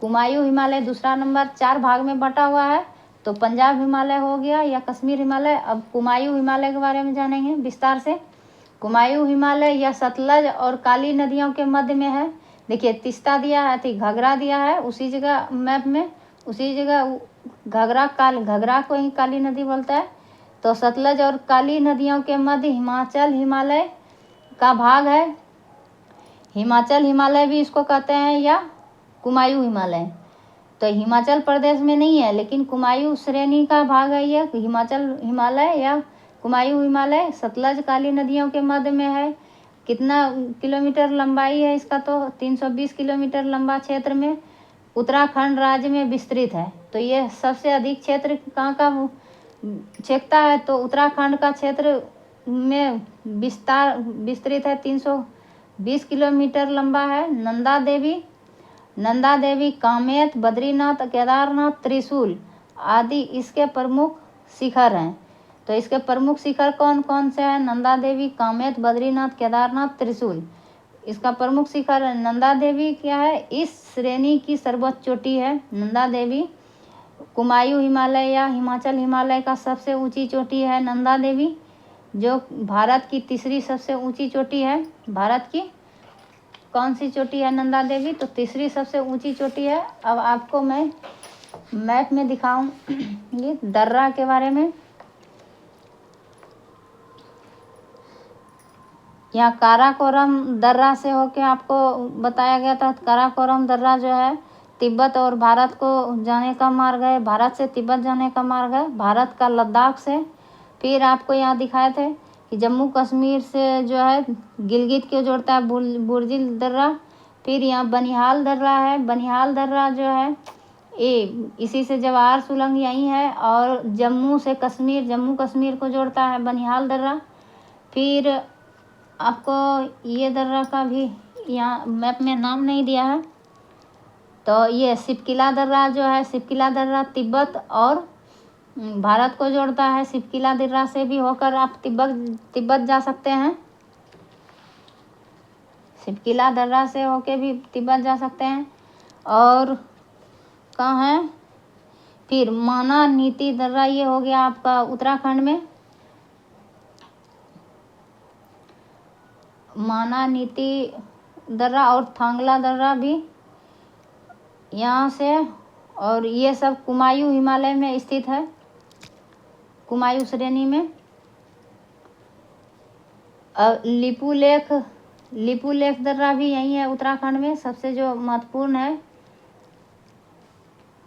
कुमायूं हिमालय दूसरा नंबर, 4 भाग में बटा हुआ है। तो पंजाब हिमालय हो गया या कश्मीर हिमालय। अब कुमायूं हिमालय के बारे में जानेंगे विस्तार से। कुमायूं हिमालय या सतलज और काली नदियों के मध्य में है। देखिए तिस्ता दिया है, तो घाघरा दिया है उसी जगह मैप में, उसी जगह घाघरा को ही काली नदी बोलता है। तो सतलज और काली नदियों के मध्य हिमाचल हिमालय का भाग है। हिमाचल हिमालय भी इसको कहते हैं या कुमायूं हिमालय। तो हिमाचल प्रदेश में नहीं है, लेकिन कुमायूं श्रेणी का भाग है ये हिमाचल हिमालय या कुमायूं हिमालय। सतलज काली नदियों के मध्य में है। कितना किलोमीटर लंबाई है इसका, तो 320 किलोमीटर लंबा क्षेत्र में उत्तराखंड राज्य में विस्तृत है। तो ये सबसे अधिक क्षेत्र कहाँ का छेकता है, तो उत्तराखंड का क्षेत्र में विस्तृत है। 320 किलोमीटर लंबा है। नंदा देवी, कामेत, बद्रीनाथ, केदारनाथ, त्रिशूल आदि इसके प्रमुख शिखर हैं। तो इसके प्रमुख शिखर कौन कौन से हैं? नंदा देवी, कामेत, बद्रीनाथ, केदारनाथ, त्रिशूल। इसका प्रमुख शिखर नंदा देवी क्या है, इस श्रेणी की सर्वोच्च चोटी है नंदा देवी। कुमायूं हिमालय या हिमाचल हिमालय का सबसे ऊंची चोटी है नंदा देवी, जो भारत की तीसरी सबसे ऊंची चोटी है। भारत की कौन सी चोटी है? नंदा देवी, तो तीसरी सबसे ऊंची चोटी है। अब आपको मैं मैप में दिखाऊंगी दर्रा के बारे में। यहाँ काराकोरम दर्रा से होके आपको बताया गया था। काराकोरम दर्रा जो है तिब्बत और भारत को जाने का मार्ग है, भारत से तिब्बत जाने का मार्ग है, भारत का लद्दाख से। फिर आपको यहाँ दिखाए थे कि जम्मू कश्मीर से जो है गिलगित को जोड़ता है बुर्जिल दर्रा। फिर यहाँ बनिहाल दर्रा है। बनिहाल दर्रा जो है ये इसी से जवाहर सुरंग यहीं है, और जम्मू कश्मीर को जोड़ता है बनिहाल दर्रा। फिर आपको ये दर्रा का भी यहाँ मैप में नाम नहीं दिया है। तो ये सिपकिला दर्रा जो है, सिपकिला दर्रा तिब्बत और भारत को जोड़ता है। सिपकिला दर्रा से भी होकर आप तिब्बत जा सकते हैं। सिपकिला दर्रा से होके भी तिब्बत जा सकते हैं। और कहाँ है फिर माना नीति दर्रा, ये हो गया आपका उत्तराखंड में। माना नीति दर्रा और थांगला दर्रा भी यहाँ से, और ये सब कुमायूं हिमालय में स्थित है, कुमायूं श्रेणी में। लिपू लेख दर्रा भी यही है उत्तराखंड में, सबसे जो महत्वपूर्ण है।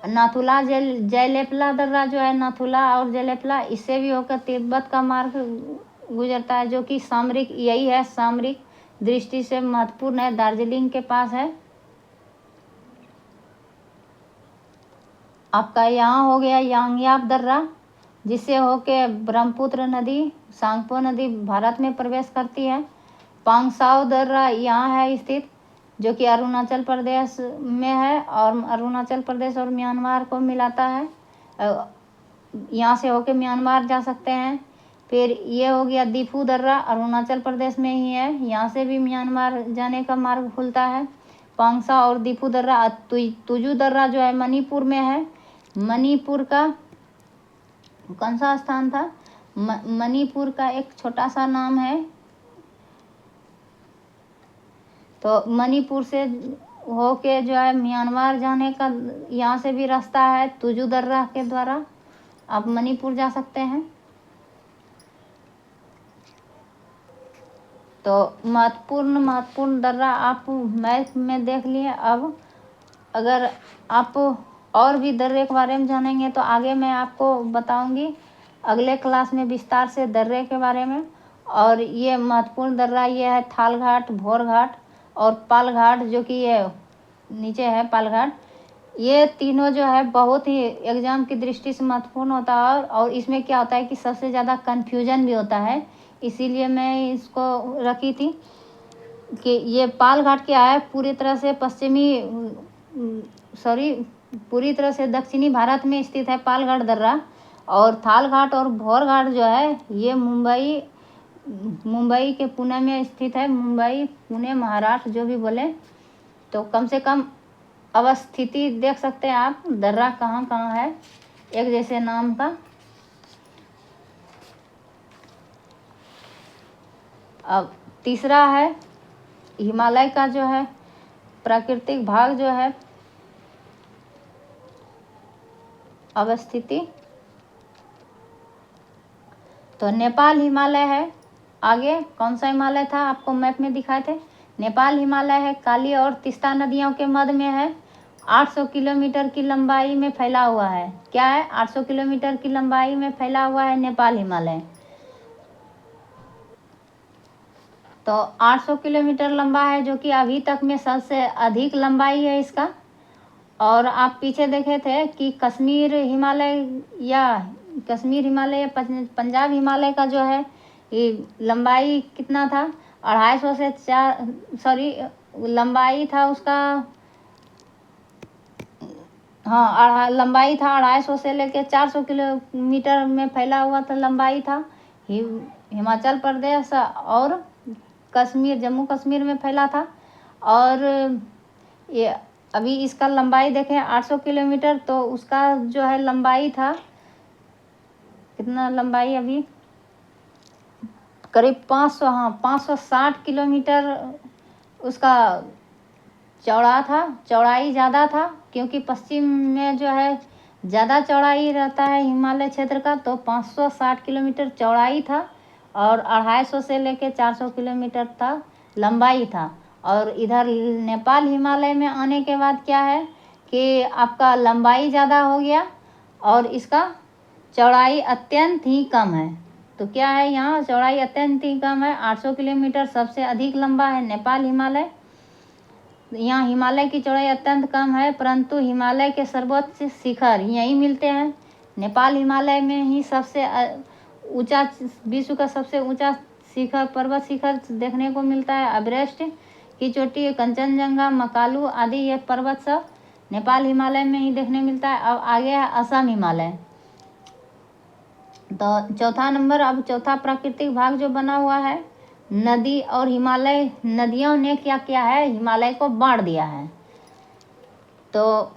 नाथुला जयलेपला दर्रा जो है, नाथुला और जयलेपला, इससे भी होकर तिब्बत का मार्ग गुजरता है, जो कि सामरिक दृष्टि से महत्वपूर्ण है, दार्जिलिंग के पास है। आपका यहाँ हो गया यांगयाप दर्रा, जिससे होके ब्रह्मपुत्र नदी, सांगपो नदी भारत में प्रवेश करती है। पांगसाओ दर्रा यहाँ है स्थित, जो कि अरुणाचल प्रदेश में है, और अरुणाचल प्रदेश और म्यांमार को मिलाता है। यहाँ से होके म्यांमार जा सकते हैं। फिर ये हो गया दीफू दर्रा, अरुणाचल प्रदेश में ही है, यहाँ से भी म्यांमार जाने का मार्ग खुलता है। पांगसा और दीफू दर्रा। तुजू दर्रा जो है मणिपुर में है। मणिपुर का कौन सा स्थान था? मणिपुर का एक छोटा सा नाम है। तो मणिपुर से होके जो है म्यांमार जाने का यहाँ से भी रास्ता है, तुजू दर्रा के द्वारा आप मणिपुर जा सकते हैं। तो महत्वपूर्ण दर्रा आप मैप में देख लिए। अब अगर आप और भी दर्रे के बारे में जानेंगे तो आगे मैं आपको बताऊंगी अगले क्लास में विस्तार से दर्रे के बारे में। और ये महत्वपूर्ण दर्रा ये है थाल घाट, भोर घाट और पाल घाट, जो कि ये नीचे है पाल घाट। ये तीनों जो है बहुत ही एग्ज़ाम की दृष्टि से महत्वपूर्ण होता है। और इसमें क्या होता है कि सबसे ज़्यादा कन्फ्यूजन भी होता है, इसीलिए मैं इसको रखी थी कि ये पाल घाट क्या है। पूरी तरह से दक्षिणी भारत में स्थित है पाल घाट दर्रा। और थाल घाट और भोर घाट जो है ये मुंबई के पुणे में स्थित है। मुंबई, पुणे, महाराष्ट्र जो भी बोले, तो कम से कम अवस्थिति देख सकते हैं आप दर्रा कहाँ कहाँ है एक जैसे नाम का। अब तीसरा है हिमालय का जो है प्राकृतिक भाग जो है अवस्थिति, तो नेपाल हिमालय है। आगे कौन सा हिमालय था आपको मैप में दिखाए थे, नेपाल हिमालय है। काली और तीस्ता नदियों के मध्य में है। 800 किलोमीटर की लंबाई में फैला हुआ है। क्या है? 800 किलोमीटर की लंबाई में फैला हुआ है नेपाल हिमालय। तो 800 किलोमीटर लंबा है, जो कि अभी तक में सबसे अधिक लंबाई है इसका। और आप पीछे देखे थे कि कश्मीर हिमालय या पंजाब हिमालय का जो है ये लंबाई कितना था, 250 से 4 लंबाई था उसका। हाँ, लंबाई था 250 से लेके 400 किलोमीटर में फैला हुआ था लंबाई था। हिमाचल प्रदेश और जम्मू कश्मीर में फैला था। और ये अभी इसका लंबाई देखें 800 किलोमीटर, तो उसका जो है लंबाई था कितना, लंबाई अभी करीब 560 किलोमीटर उसका चौड़ाई ज़्यादा था, क्योंकि पश्चिम में जो है ज़्यादा चौड़ाई रहता है हिमालय क्षेत्र का। तो 560 किलोमीटर चौड़ाई था और 250 से लेके 400 किलोमीटर था लंबाई था। और इधर नेपाल हिमालय में आने के बाद क्या है कि आपका लंबाई ज़्यादा हो गया और इसका चौड़ाई अत्यंत ही कम है। तो क्या है, यहाँ चौड़ाई अत्यंत ही कम है। 800 किलोमीटर सबसे अधिक लंबा है नेपाल हिमालय। यहाँ हिमालय की चौड़ाई अत्यंत कम है, परंतु हिमालय के सर्वोच्च शिखर यहीं मिलते हैं। नेपाल हिमालय में ही सबसे ऊंचा, विश्व का सबसे ऊंचा पर्वत शिखर देखने को मिलता है। एवरेस्ट की चोटी, कंचनजंगा, मकालू आदि ये पर्वत सब नेपाल हिमालय में ही देखने मिलता है। अब आगे है असम हिमालय। तो चौथा प्राकृतिक भाग जो बना हुआ है, नदी और हिमालय, नदियों ने क्या किया है, हिमालय को बांट दिया है। तो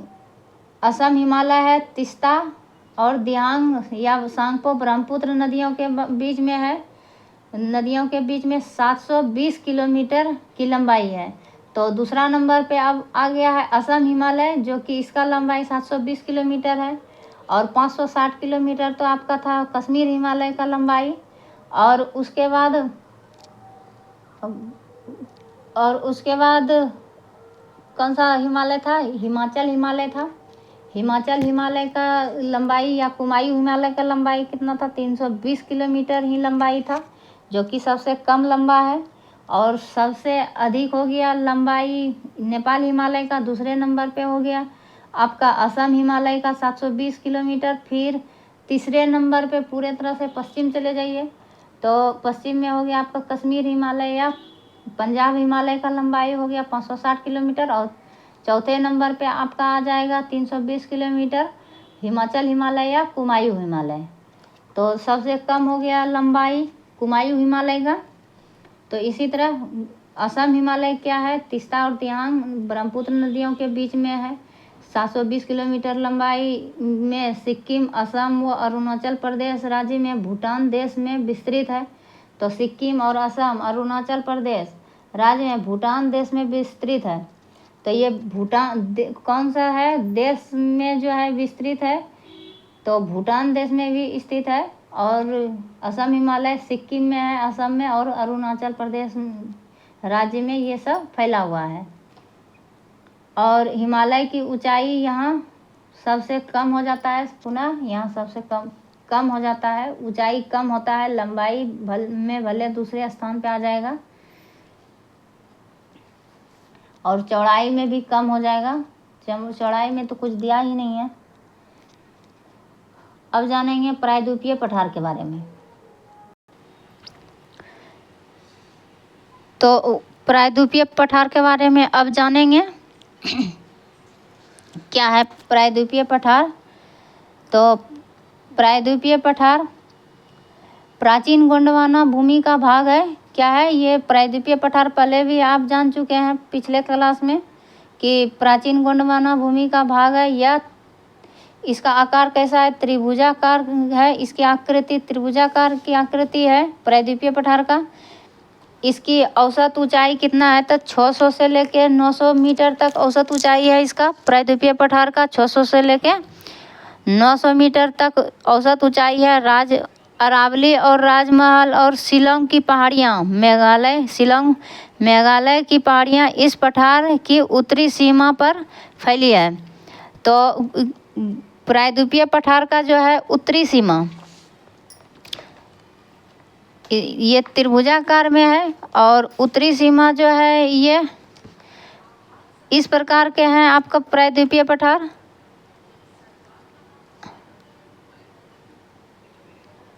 असम हिमालय है, तीस्ता और दियांग या सांगपो ब्रह्मपुत्र नदियों के बीच में है। नदियों के बीच में 720 किलोमीटर की लंबाई है। तो दूसरा नंबर पे अब आ गया है असम हिमालय, जो कि इसका लंबाई 720 किलोमीटर है। और 560 किलोमीटर तो आपका था कश्मीर हिमालय का लंबाई। और उसके बाद कौन सा हिमालय था, हिमाचल हिमालय था। हिमाचल हिमालय का लंबाई या कुमायूं हिमालय का लंबाई कितना था, 320 किलोमीटर ही लंबाई था, जो कि सबसे कम लंबा है। और सबसे अधिक हो गया लंबाई नेपाल हिमालय का, दूसरे नंबर पे हो गया आपका असम हिमालय का 720 किलोमीटर। फिर तीसरे नंबर पे पूरे तरह से पश्चिम चले जाइए तो पश्चिम में हो गया आपका कश्मीर हिमालय या पंजाब हिमालय का लंबाई हो गया 560 किलोमीटर। और चौथे नंबर पे आपका आ जाएगा 320 किलोमीटर हिमाचल हिमालय या कुमायूं हिमालय। तो सबसे कम हो गया लंबाई कुमायूं हिमालय का। तो इसी तरह असम हिमालय क्या है, तीस्ता और दियांग ब्रह्मपुत्र नदियों के बीच में है। 720 किलोमीटर लंबाई में सिक्किम, असम व अरुणाचल प्रदेश राज्य में भूटान देश में विस्तृत है। तो सिक्किम और असम अरुणाचल प्रदेश राज्य में भूटान देश में विस्तृत है। तो ये भूटान कौन सा है देश में जो है विस्तृत है, तो भूटान देश में भी स्थित है। और असम हिमालय सिक्किम में है, असम में, और अरुणाचल प्रदेश राज्य में ये सब फैला हुआ है। और हिमालय की ऊंचाई यहाँ सबसे कम हो जाता है, पुनः यहाँ सबसे कम हो जाता है, ऊंचाई कम होता है, लंबाई में भले दूसरे स्थान पे आ जाएगा और चौड़ाई में भी कम हो जाएगा। चौड़ाई में तो कुछ दिया ही नहीं है। अब जानेंगे प्रायद्वीपीय पठार के बारे में। तो प्रायद्वीपीय पठार के बारे में अब जानेंगे। क्या है प्रायद्वीपीय पठार? तो प्रायद्वीपीय पठार प्राचीन गोंडवाना भूमि का भाग है। क्या है ये प्रायद्वीपीय पठार? पहले भी आप जान चुके हैं पिछले क्लास में कि प्राचीन गोंडवाना भूमि का भाग है। यह इसका आकार कैसा है? त्रिभुजाकार है। इसकी आकृति त्रिभुजाकार की आकृति है प्रायद्वीपीय पठार का। इसकी औसत ऊंचाई कितना है? तो 600 से लेके 900 मीटर तक औसत ऊंचाई है इसका प्रायद्वीपीय पठार का। 600 से लेके 900 मीटर तक औसत ऊंचाई है। अरावली और राजमहल और शिलांग की पहाड़ियाँ, शिलांग मेघालय की पहाड़ियाँ इस पठार की उत्तरी सीमा पर फैली है। तो प्रायद्वीपीय पठार का जो है उत्तरी सीमा ये त्रिभुजाकार में है और उत्तरी सीमा जो है ये इस प्रकार के हैं आपका प्रायद्वीपीय पठार।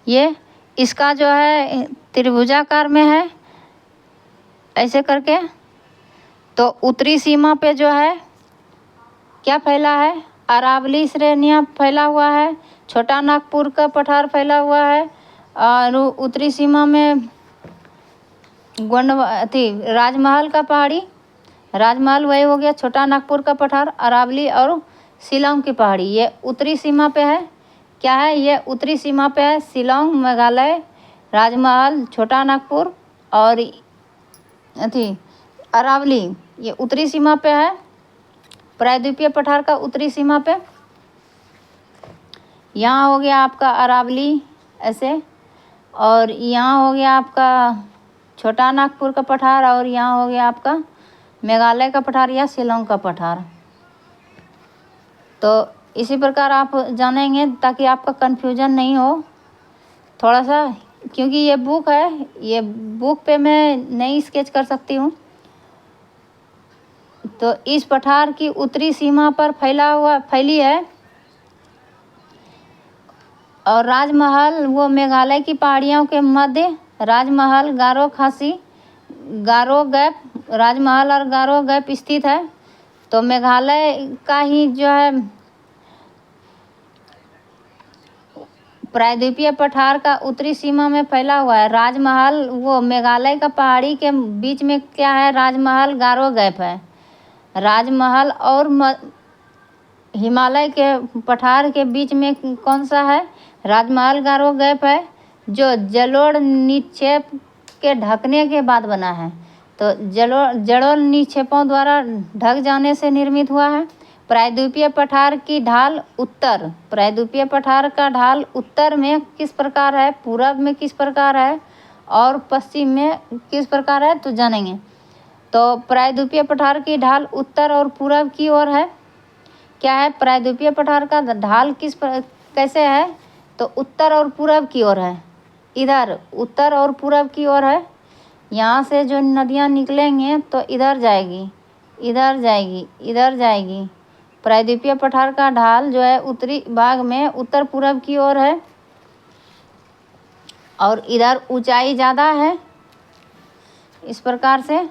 ये इसका जो है त्रिभुजाकार में है ऐसे करके। तो उत्तरी सीमा पे जो है क्या फैला है? अरावली श्रेणियाँ फैला हुआ है, छोटा नागपुर का पठार फैला हुआ है और उत्तरी सीमा में राजमहल का पहाड़ी, राजमहल वही हो गया, छोटा नागपुर का पठार, अरावली और शिलांग की पहाड़ी ये उत्तरी सीमा पे है। क्या है? ये उत्तरी सीमा पे है। शिलांग मेघालय, राजमहल, छोटा नागपुर और अरावली ये उत्तरी सीमा पे है प्रायद्वीपीय पठार का उत्तरी सीमा पे। यहाँ हो गया आपका अरावली ऐसे, और यहाँ हो गया आपका छोटा नागपुर का पठार, और यहाँ हो गया आपका मेघालय का पठार या शिलांग का पठार। तो इसी प्रकार आप जानेंगे ताकि आपका कन्फ्यूजन नहीं हो थोड़ा सा, क्योंकि ये बुक है, ये बुक पे मैं नहीं स्केच कर सकती हूँ। तो इस पठार की उत्तरी सीमा पर फैली है। और राजमहल वो मेघालय की पहाड़ियों के मध्य राजमहल गारो खासी गारो गैप, राजमहल और गारो गैप स्थित है। तो मेघालय का ही जो है प्रायद्वीपीय पठार का उत्तरी सीमा में फैला हुआ है। राजमहल वो मेघालय का पहाड़ी के बीच में क्या है? राजमहल गारो गैप है। राजमहल और हिमालय के पठार के बीच में कौन सा है? राजमहल गारो गैप है, जो जलोढ़ निक्षेप के ढकने के बाद बना है। तो जलोढ़ निक्षेपों द्वारा ढक जाने से निर्मित हुआ है। प्रायद्वीपीय पठार की ढाल उत्तर, प्रायद्वीपीय पठार का ढाल उत्तर में किस प्रकार है, पूरब में किस प्रकार है और पश्चिम में किस प्रकार है, तो जानेंगे। तो प्रायद्वीपीय पठार की ढाल उत्तर और पूरब की ओर है। क्या है? प्रायद्वीपीय पठार का ढाल कैसे है? तो उत्तर और पूरब की ओर है। इधर उत्तर और पूरब की ओर है। यहाँ से जो नदियाँ निकलेंगे तो इधर जाएगी, इधर जाएगी, इधर जाएगी। प्रायद्वीपीय पठार का ढाल जो है उत्तरी भाग में उत्तर पूरब की ओर है और इधर ऊंचाई ज़्यादा है इस प्रकार से।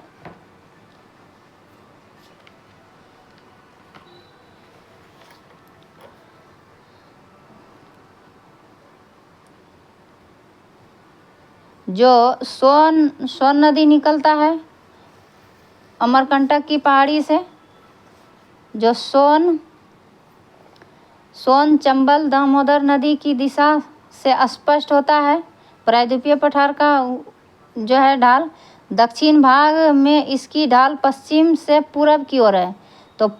जो सोन नदी निकलता है अमरकंटक की पहाड़ी से, जो सोन चंबल दामोदर नदी की दिशा से स्पष्ट होता है। प्रायद्वीपीय पठार का जो है ढाल दक्षिण भाग में इसकी ढाल पश्चिम से पूरब की ओर है। तो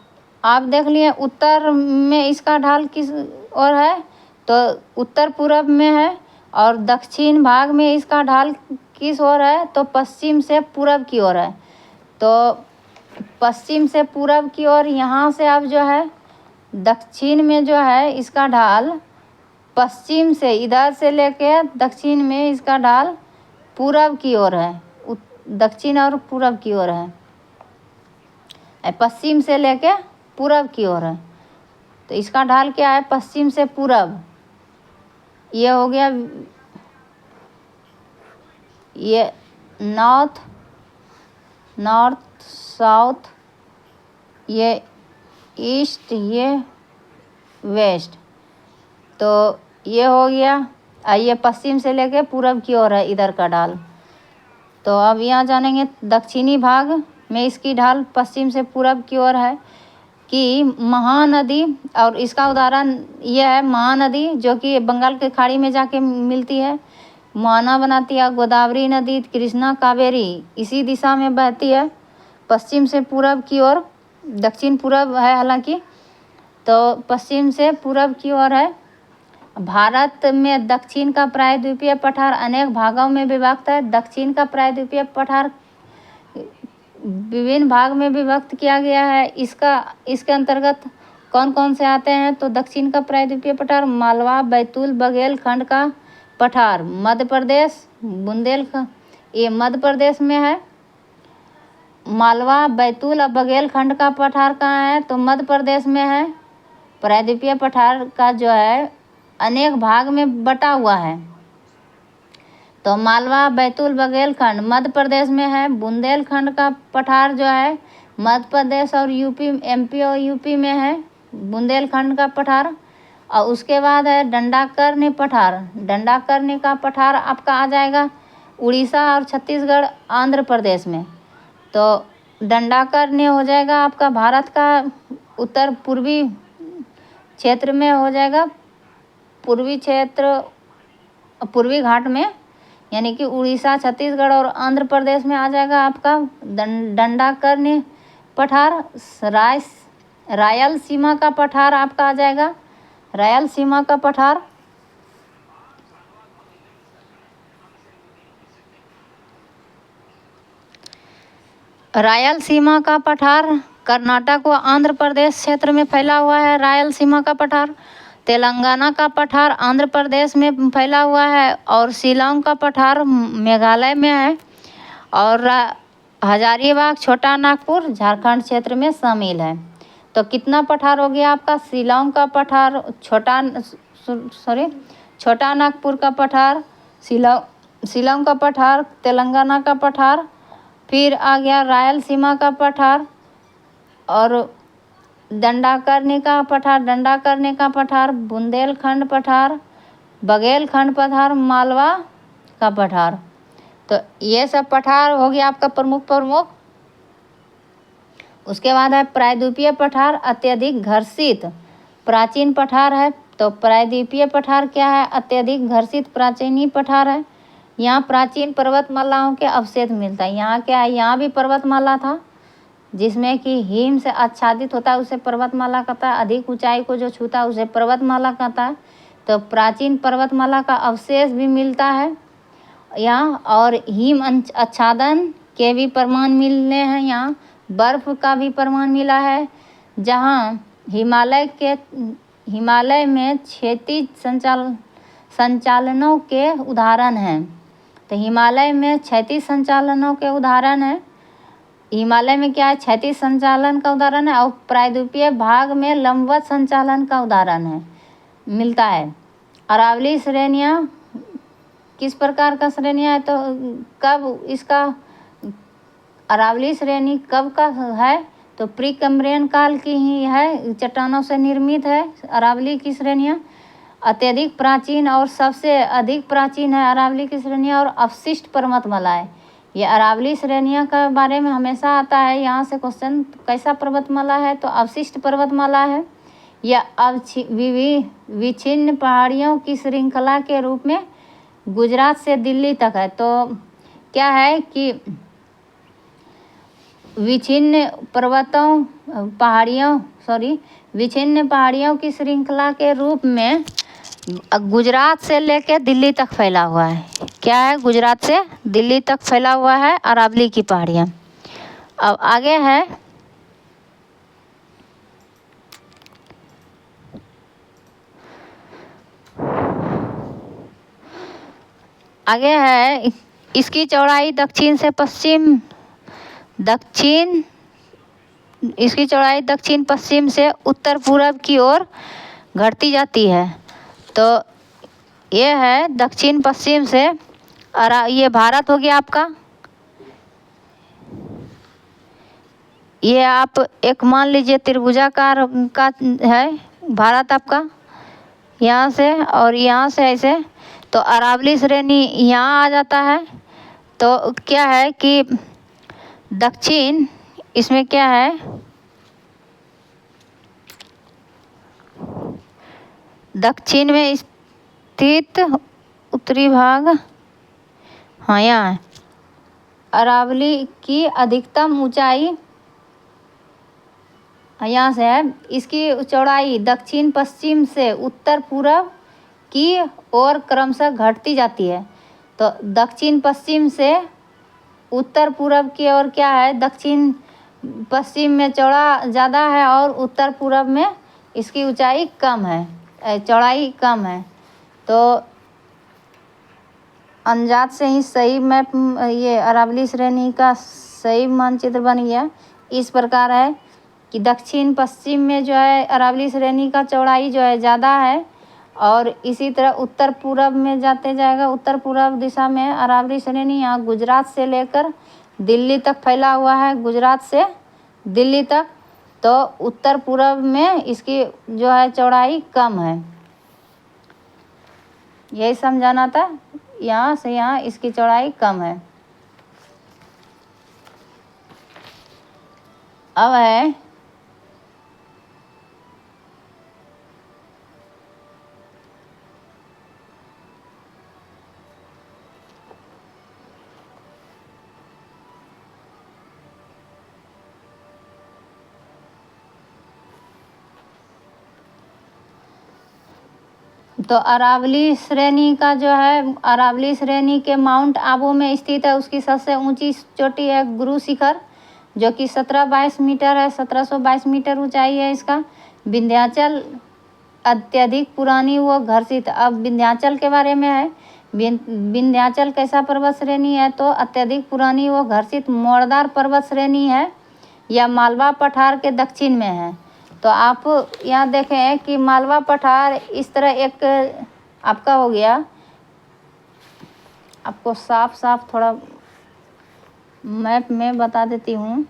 आप देख लिए उत्तर में इसका ढाल किस ओर है? तो उत्तर पूरब में है और दक्षिण भाग में इसका ढाल किस ओर है, तो पश्चिम से पूरब की ओर है। तो पश्चिम से पूरब की ओर यहाँ से अब जो है दक्षिण में जो है इसका ढाल पश्चिम से, इधर से लेके दक्षिण में इसका ढाल पूरब की ओर है, दक्षिण और पूरब की ओर है, पश्चिम से लेके पूरब की ओर है। तो इसका ढाल क्या है, पश्चिम से पूरब। ये हो गया, ये नॉर्थ, साउथ, ये ईस्ट, ये वेस्ट। तो ये हो गया, ये पश्चिम से लेके पूरब की ओर है इधर का ढाल। तो अब यहाँ जानेंगे दक्षिणी भाग में इसकी ढाल पश्चिम से पूरब की ओर है कि महानदी, और इसका उदाहरण ये है महानदी जो कि बंगाल के खाड़ी में जाके मिलती है, मोहना बनाती है। गोदावरी नदी, कृष्णा, कावेरी इसी दिशा में बहती है पश्चिम से पूरब की ओर, दक्षिण पूरब है हालांकि, तो पश्चिम से पूरब की ओर है। भारत में दक्षिण का प्रायद्वीपीय पठार अनेक भागों में विभक्त है। दक्षिण का प्रायद्वीपीय पठार विभिन्न भाग में विभक्त किया गया है। इसके अंतर्गत कौन कौन से आते हैं, तो दक्षिण का प्रायद्वीपीय पठार मालवा, बैतूल, बघेलखंड का पठार, मध्य प्रदेश, बुंदेलखंड, ये मध्य प्रदेश में है। मालवा, बैतूल और बघेलखंड का पठार कहाँ है, तो मध्य प्रदेश में है। प्रायद्वीपीय पठार का जो है अनेक भाग में बटा हुआ है। तो मालवा, बैतूल, बघेलखंड मध्य प्रदेश में है। बुंदेलखंड का पठार जो है मध्य प्रदेश और यूपी, एमपी और यूपी में है बुंदेलखंड का पठार। और उसके बाद है दंडाकर्णी पठार। दंडाकर्णी का पठार आपका आ जाएगा उड़ीसा और छत्तीसगढ़, आंध्र प्रदेश में। तो दंडाकर्णी हो जाएगा आपका भारत का उत्तर पूर्वी क्षेत्र में हो जाएगा, पूर्वी क्षेत्र, पूर्वी घाट में, यानी कि उड़ीसा, छत्तीसगढ़ और आंध्र प्रदेश में आ जाएगा आपका दंडाकर्णी पठार। रायलसीमा का पठार आपका आ जाएगा, रायलसीमा का पठार। रायलसीमा का पठार कर्नाटक व आंध्र प्रदेश क्षेत्र में फैला हुआ है। रायलसीमा का पठार तेलंगाना का पठार आंध्र प्रदेश में फैला हुआ है, और शिलांग का पठार मेघालय में है, और हजारीबाग, छोटा नागपुर झारखंड क्षेत्र में शामिल है। तो कितना पठार हो गया आपका, शिलांग का पठार, छोटा नागपुर का पठार, शिलांग का पठार, तेलंगाना का पठार, फिर आ गया रायलसीमा का पठार, और दंडाकर्णी का पठार, बुंदेलखंड पठार, बघेलखंड पठार, मालवा का पठार। तो ये सब पठार हो गया आपका प्रमुख। उसके बाद है प्रायद्वीपीय पठार, अत्यधिक घर्षित प्राचीन पठार है। तो प्रायद्वीपीय पठार क्या है, अत्यधिक घर्षित प्राचीनी पठार है। यहाँ प्राचीन पर्वतमालाओं के अवशेष मिलता है। यहाँ क्या है, यहाँ भी पर्वतमाला था जिसमें कि हिम से आच्छादित होता है, उसे पर्वतमाला कहता है। अधिक ऊंचाई को जो छूता है उसे पर्वतमाला कहता है। तो प्राचीन पर्वतमाला का अवशेष भी मिलता है यहाँ, और हिम आच्छादन के भी प्रमाण मिलने हैं यहाँ। बर्फ का भी प्रमाण मिला है, जहाँ हिमालय में क्षैतिज संचालनों के उदाहरण हैं। तो हिमालय में क्षैतिज संचालनों के उदाहरण है। हिमालय में क्या है, क्षैतिज संचालन का उदाहरण है, और प्रायद्वीपीय भाग में लंबवत संचालन का उदाहरण है मिलता है। अरावली श्रेणियाँ किस प्रकार का श्रेणियाँ है, तो कब इसका अरावली श्रेणी कब का है, तो प्री कैम्ब्रियन काल की ही है, चट्टानों से निर्मित है अरावली की श्रेणियाँ। अत्यधिक प्राचीन और सबसे अधिक प्राचीन है अरावली की श्रेणियाँ, और अवशिष्ट पर्वतमाला है। ये अरावली श्रेणियाँ के बारे में हमेशा आता है यहाँ से क्वेश्चन, कैसा पर्वतमाला है, तो अवशिष्ट पर्वतमाला है। यह विच्छिन्न पहाड़ियों की श्रृंखला के रूप में गुजरात से दिल्ली तक है। तो क्या है कि विच्छिन्न पहाड़ियों की श्रृंखला के रूप में गुजरात से लेके दिल्ली तक फैला हुआ है। क्या है? गुजरात से दिल्ली तक फैला हुआ है अरावली की पहाड़ियाँ। अब आगे है इसकी चौड़ाई दक्षिण पश्चिम से उत्तर पूरब की ओर घटती जाती है। तो ये है दक्षिण पश्चिम से ये भारत हो गया आपका। ये आप एक मान लीजिए त्रिभुजाकार का है भारत आपका, यहाँ से और यहाँ से ऐसे। तो अरावली श्रेणी यहाँ आ जाता है। तो क्या है कि दक्षिण, इसमें क्या है, दक्षिण में स्थित उत्तरी भाग, हाँ यहाँ है। अरावली की अधिकतम ऊंचाई यहाँ से है। इसकी चौड़ाई दक्षिण पश्चिम से उत्तर पूरब की ओर क्रमशः घटती जाती है। तो दक्षिण पश्चिम से उत्तर पूरब की ओर क्या है, दक्षिण पश्चिम में चौड़ा ज़्यादा है और उत्तर पूरब में इसकी ऊंचाई कम है, चौड़ाई कम है। तो अनजात से ही सही मैप, ये अरावली श्रेणी का सही मानचित्र बन गया। इस प्रकार है कि दक्षिण पश्चिम में जो है अरावली श्रेणी का चौड़ाई जो है ज़्यादा है, और इसी तरह उत्तर पूरब में जाते जाएगा, उत्तर पूरब दिशा में अरावली श्रेणी यहाँ गुजरात से लेकर दिल्ली तक फैला हुआ है, गुजरात से दिल्ली तक। तो उत्तर पूरब में इसकी जो है चौड़ाई कम है, यही समझाना था। यहाँ से यहाँ इसकी चौड़ाई कम है। अब है तो अरावली श्रेणी का जो है, अरावली श्रेणी के माउंट आबू में स्थित है। उसकी सबसे ऊंची चोटी है गुरु शिखर, जो कि 1722 मीटर है, 1722 मीटर ऊंचाई है इसका। विंध्याचल अत्यधिक पुरानी व घर्षित, अब विंध्याचल के बारे में है। विंध्याचल कैसा पर्वत श्रेणी है? तो अत्यधिक पुरानी व घर्षित मोड़दार पर्वत श्रेणी है, यह मालवा पठार के दक्षिण में है। तो आप यहाँ देखें कि मालवा पठार इस तरह एक आपका हो गया। आपको साफ साफ थोड़ा मैप में बता देती हूँ।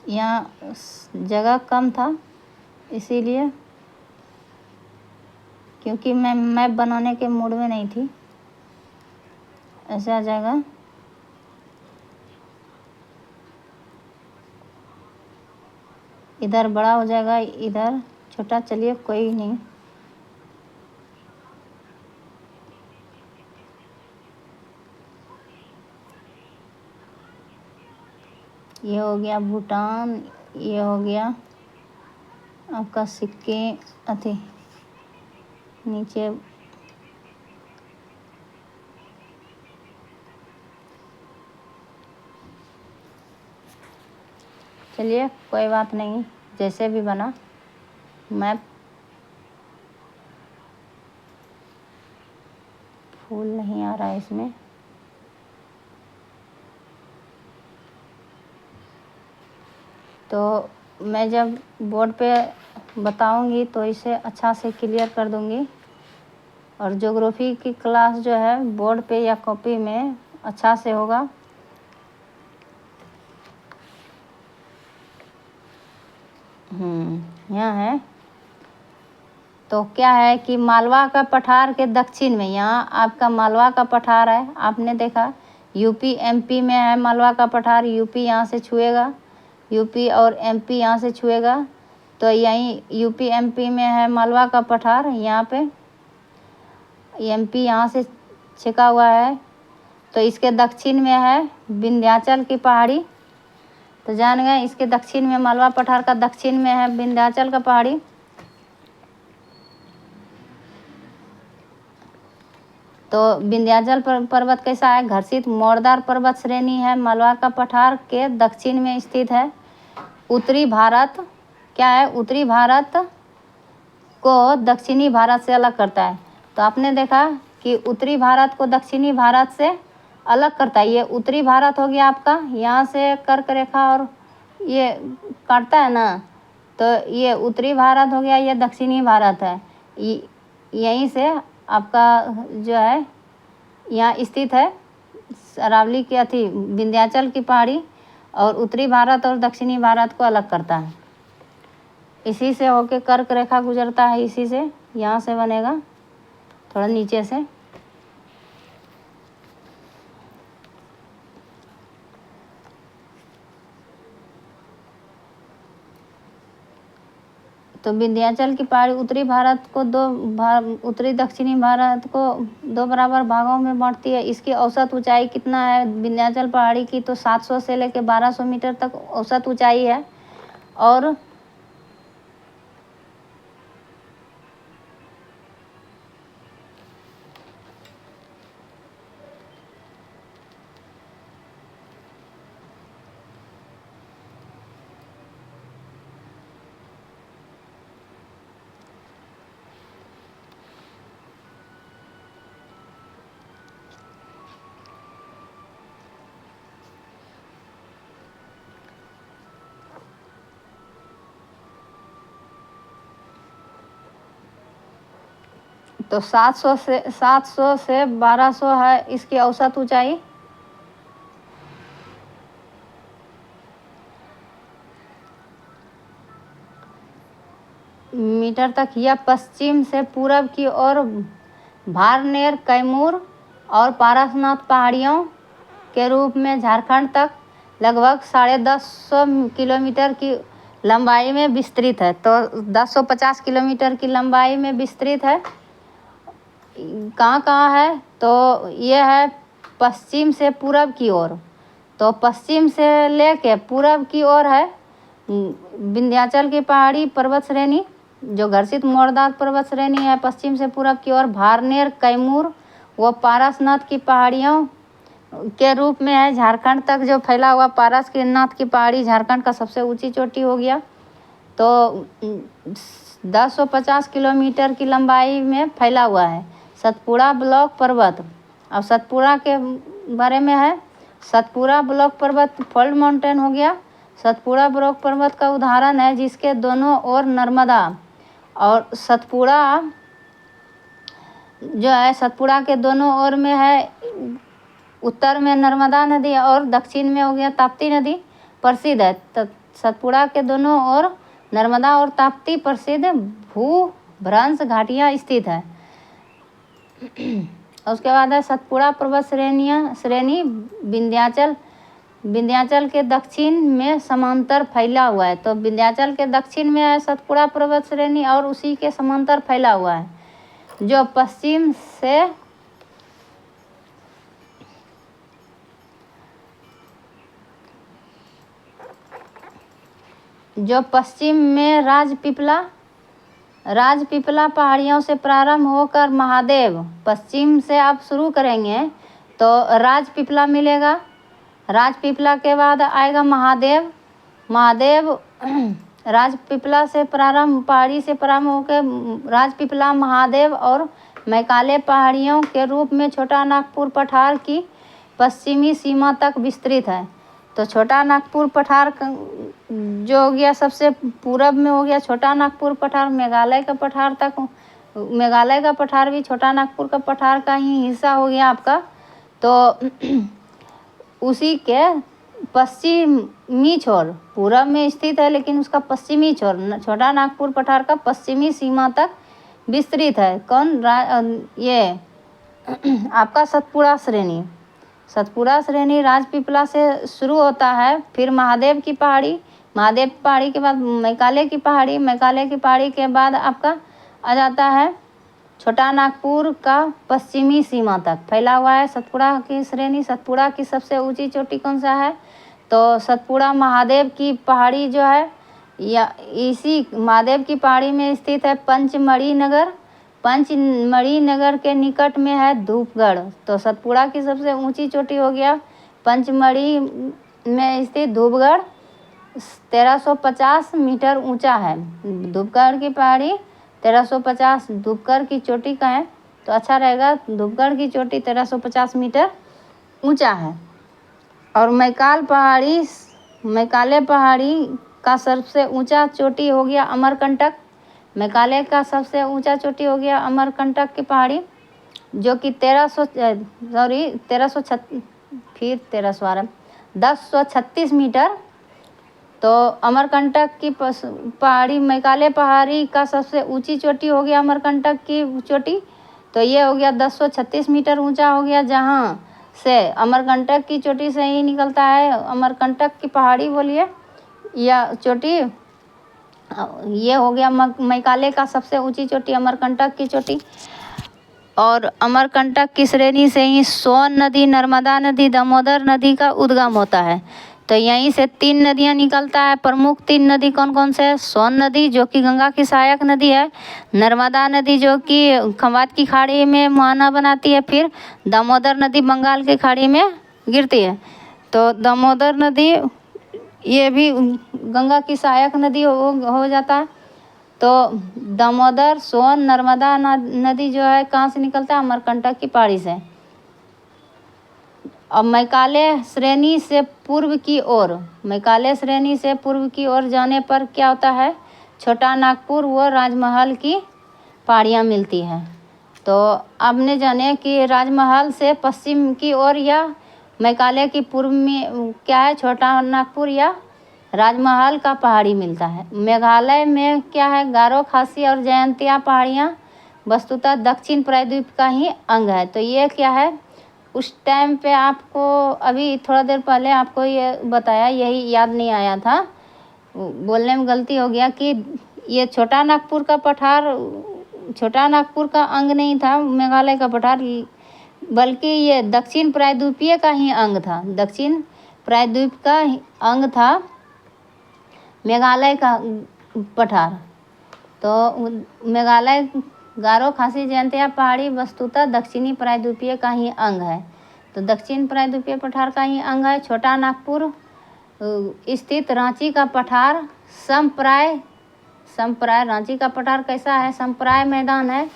यहाँ जगह कम था इसीलिए, क्योंकि मैं मैप बनाने के मूड में नहीं थी। ऐसे आ जाएगा। इधर बड़ा हो जाएगा, इधर छोटा, चलिए कोई नहीं। ये हो गया भूटान, ये हो गया आपका सिक्किम, अथी नीचे चलिए कोई बात नहीं, जैसे भी बना मैप। फूल नहीं आ रहा है इसमें। तो मैं जब बोर्ड पे बताऊंगी तो इसे अच्छा से क्लियर कर दूंगी। और ज्योग्राफी की क्लास जो है बोर्ड पे या कॉपी में अच्छा से होगा। यहाँ है। तो क्या है कि मालवा का पठार के दक्षिण में, यहाँ आपका मालवा का पठार है, आपने देखा यूपी एमपी में है मालवा का पठार, यूपी यहाँ से छुएगा, यूपी और एमपी यहाँ से छुएगा, तो यहीं यूपी एमपी में है मालवा का पठार, यहाँ पे एमपी यहाँ से छिका हुआ है। तो इसके दक्षिण में है विंध्याचल की पहाड़ी, तो जान गए इसके दक्षिण में, मालवा पठार का दक्षिण में है विंध्याचल का पहाड़ी। तो विंध्याचल पर्वत कैसा है, घर्षित मोड़दार पर्वत श्रेणी है, मालवा का पठार के दक्षिण में स्थित है। उत्तरी भारत क्या है, उत्तरी भारत को दक्षिणी भारत से अलग करता है। तो आपने देखा कि उत्तरी भारत को दक्षिणी भारत से अलग करता है। ये उत्तरी भारत हो गया आपका, यहाँ से कर्क रेखा और ये काटता है ना, तो ये उत्तरी भारत हो गया, ये दक्षिणी भारत है। यहीं से आपका जो है यहाँ स्थित है अरावली की अथी विंध्याचल की पहाड़ी, और उत्तरी भारत और दक्षिणी भारत को अलग करता है। इसी से होके कर्क रेखा गुजरता है, इसी से यहाँ से बनेगा थोड़ा नीचे से। तो विंध्याचल की पहाड़ी उत्तरी भारत को उत्तरी दक्षिणी भारत को 2 बराबर भागों में बांटती है। इसकी औसत ऊंचाई कितना है विंध्याचल पहाड़ी की, तो 700 से लेकर 1200 मीटर तक औसत ऊंचाई है। और तो 700 से 1200 है इसकी औसत ऊंचाई। मीटर तक। यह पश्चिम से पूरब की ओर भारनेर, कैमूर और पारसनाथ पहाड़ियों के रूप में झारखंड तक लगभग 1050 किलोमीटर की लंबाई में विस्तृत है। तो 1050 किलोमीटर की लंबाई में विस्तृत है। कहाँ है, तो ये है पश्चिम से पूरब की ओर। तो पश्चिम से लेके पूरब की ओर है विंध्याचल की पहाड़ी पर्वत श्रेणी, जो घर्षित मोड़दार पर्वत श्रेणी है। पश्चिम से पूरब की ओर भारनेर, कैमूर व पारसनाथ की पहाड़ियों के रूप में है झारखंड तक जो फैला हुआ। पारसनाथ की पहाड़ी झारखंड का सबसे ऊंची चोटी हो गया। तो 1050 किलोमीटर की लंबाई में फैला हुआ है। सतपुड़ा ब्लॉक पर्वत, अब सतपुड़ा के बारे में है। सतपुड़ा ब्लॉक पर्वत फोल्ड माउंटेन हो गया। सतपुड़ा ब्लॉक पर्वत का उदाहरण है जिसके दोनों ओर नर्मदा और सतपुड़ा जो है, सतपुड़ा के दोनों ओर में है, उत्तर में नर्मदा नदी और दक्षिण में हो गया ताप्ती नदी प्रसिद्ध है। तो सतपुड़ा के दोनों ओर नर्मदा और ताप्ती प्रसिद्ध भूभ्रंश घाटियाँ स्थित है। उसके बाद है सतपुड़ा पर्वत श्रेणी विंध्याचल के दक्षिण में समांतर फैला हुआ है। तो विंध्याचल के दक्षिण में है सतपुड़ा पर्वत श्रेणी और उसी के समांतर फैला हुआ है, जो पश्चिम में राजपीपला पहाड़ियों से प्रारंभ होकर महादेव, पश्चिम से आप शुरू करेंगे तो राजपीपला मिलेगा। राजपीपला के बाद आएगा महादेव। राजपीपला से पहाड़ी से प्रारंभ होकर राजपीपला, महादेव और मैकाले पहाड़ियों के रूप में छोटा नागपुर पठार की पश्चिमी सीमा तक विस्तृत है। तो छोटा नागपुर पठार जो हो गया सबसे पूरब में हो गया छोटा नागपुर पठार, मेघालय का पठार तक। मेघालय का पठार भी छोटा नागपुर का पठार का ही हिस्सा हो गया आपका। तो उसी के पश्चिमी छोर, पूरब में स्थित है लेकिन उसका पश्चिमी छोर छोटा नागपुर पठार का पश्चिमी सीमा तक विस्तृत है। ये आपका सतपुड़ा श्रेणी, सतपुड़ा श्रेणी राजपीपला से शुरू होता है। फिर महादेव की पहाड़ी, महादेव पहाड़ी के बाद मैकाले की पहाड़ी, मैकाले की पहाड़ी के बाद आपका आ जाता है छोटा नागपुर का पश्चिमी सीमा तक फैला हुआ है सतपुड़ा की श्रेणी। सतपुड़ा की सबसे ऊंची चोटी कौन सा है? तो सतपुड़ा महादेव की पहाड़ी जो है, या इसी महादेव की पहाड़ी में स्थित है पंचमढ़ी नगर। पंचमढ़ी नगर के निकट में है धूपगढ़। तो सतपुड़ा की सबसे ऊंची चोटी हो गया पंचमढ़ी में स्थित धूपगढ़, 1350 मीटर ऊंचा है। धूपगढ़ की पहाड़ी 1350, धूपगढ़ की चोटी का है तो अच्छा रहेगा। धूपगढ़ की चोटी 1350 मीटर ऊंचा है। और मैकाले पहाड़ी का सबसे ऊंचा चोटी हो गया अमरकंटक। मैकाले का सबसे ऊंचा चोटी हो गया अमरकंटक की पहाड़ी, जो कि 1036 मीटर। तो अमरकंटक की पहाड़ी, मैकाले पहाड़ी का सबसे ऊंची चोटी हो गया अमरकंटक की चोटी। तो ये हो गया 1036 मीटर ऊंचा हो गया, जहाँ से अमरकंटक की चोटी से ही निकलता है अमरकंटक की पहाड़ी बोलिए या चोटी। ये हो गया मैकाले का सबसे ऊंची चोटी अमरकंटक की चोटी। और अमरकंटक की श्रेणी से ही सोन नदी, नर्मदा नदी, दामोदर नदी का उद्गम होता है। तो यहीं से 3 नदियां निकलता है। प्रमुख 3 नदी कौन कौन से है? सोन नदी जो कि गंगा की सहायक नदी है, नर्मदा नदी जो कि खंभात की खाड़ी में मुहाना बनाती है, फिर दामोदर नदी बंगाल की खाड़ी में गिरती है। तो दामोदर नदी ये भी गंगा की सहायक नदी हो जाता है। तो दामोदर, सोन, नर्मदा नदी जो है कहाँ से निकलता है? अमरकंटक की पहाड़ी से। अब मैकाले श्रेणी से पूर्व की ओर, मैकाले श्रेणी से पूर्व की ओर जाने पर क्या होता है? छोटा नागपुर व राजमहल की पहाड़ियाँ मिलती हैं। तो आपने जाने कि राजमहल से पश्चिम की ओर या मैकाले की पूर्व में क्या है? छोटा नागपुर या राजमहल का पहाड़ी मिलता है। मेघालय में क्या है? गारो, खासी और जयंतिया पहाड़ियाँ वस्तुतः दक्षिण प्रायद्वीप का ही अंग है। तो ये क्या है? उस टाइम पे आपको अभी थोड़ा देर पहले आपको ये बताया, यही याद नहीं आया था, बोलने में गलती हो गया कि ये छोटा नागपुर का पठार छोटा नागपुर का अंग नहीं था मेघालय का पठार, बल्कि ये दक्षिण प्रायद्वीपीय का ही अंग था। दक्षिण प्रायद्वीप का अंग था मेघालय का पठार। तो मेघालय गारो, खासी, जयंतिया पहाड़ी वस्तुतः दक्षिणी प्रायद्वीपीय का ही अंग है। तो दक्षिण प्रायद्वीपीय पठार का ही अंग है। छोटा नागपुर स्थित रांची का पठार समप्राय रांची का पठार कैसा है? समप्राय मैदान है,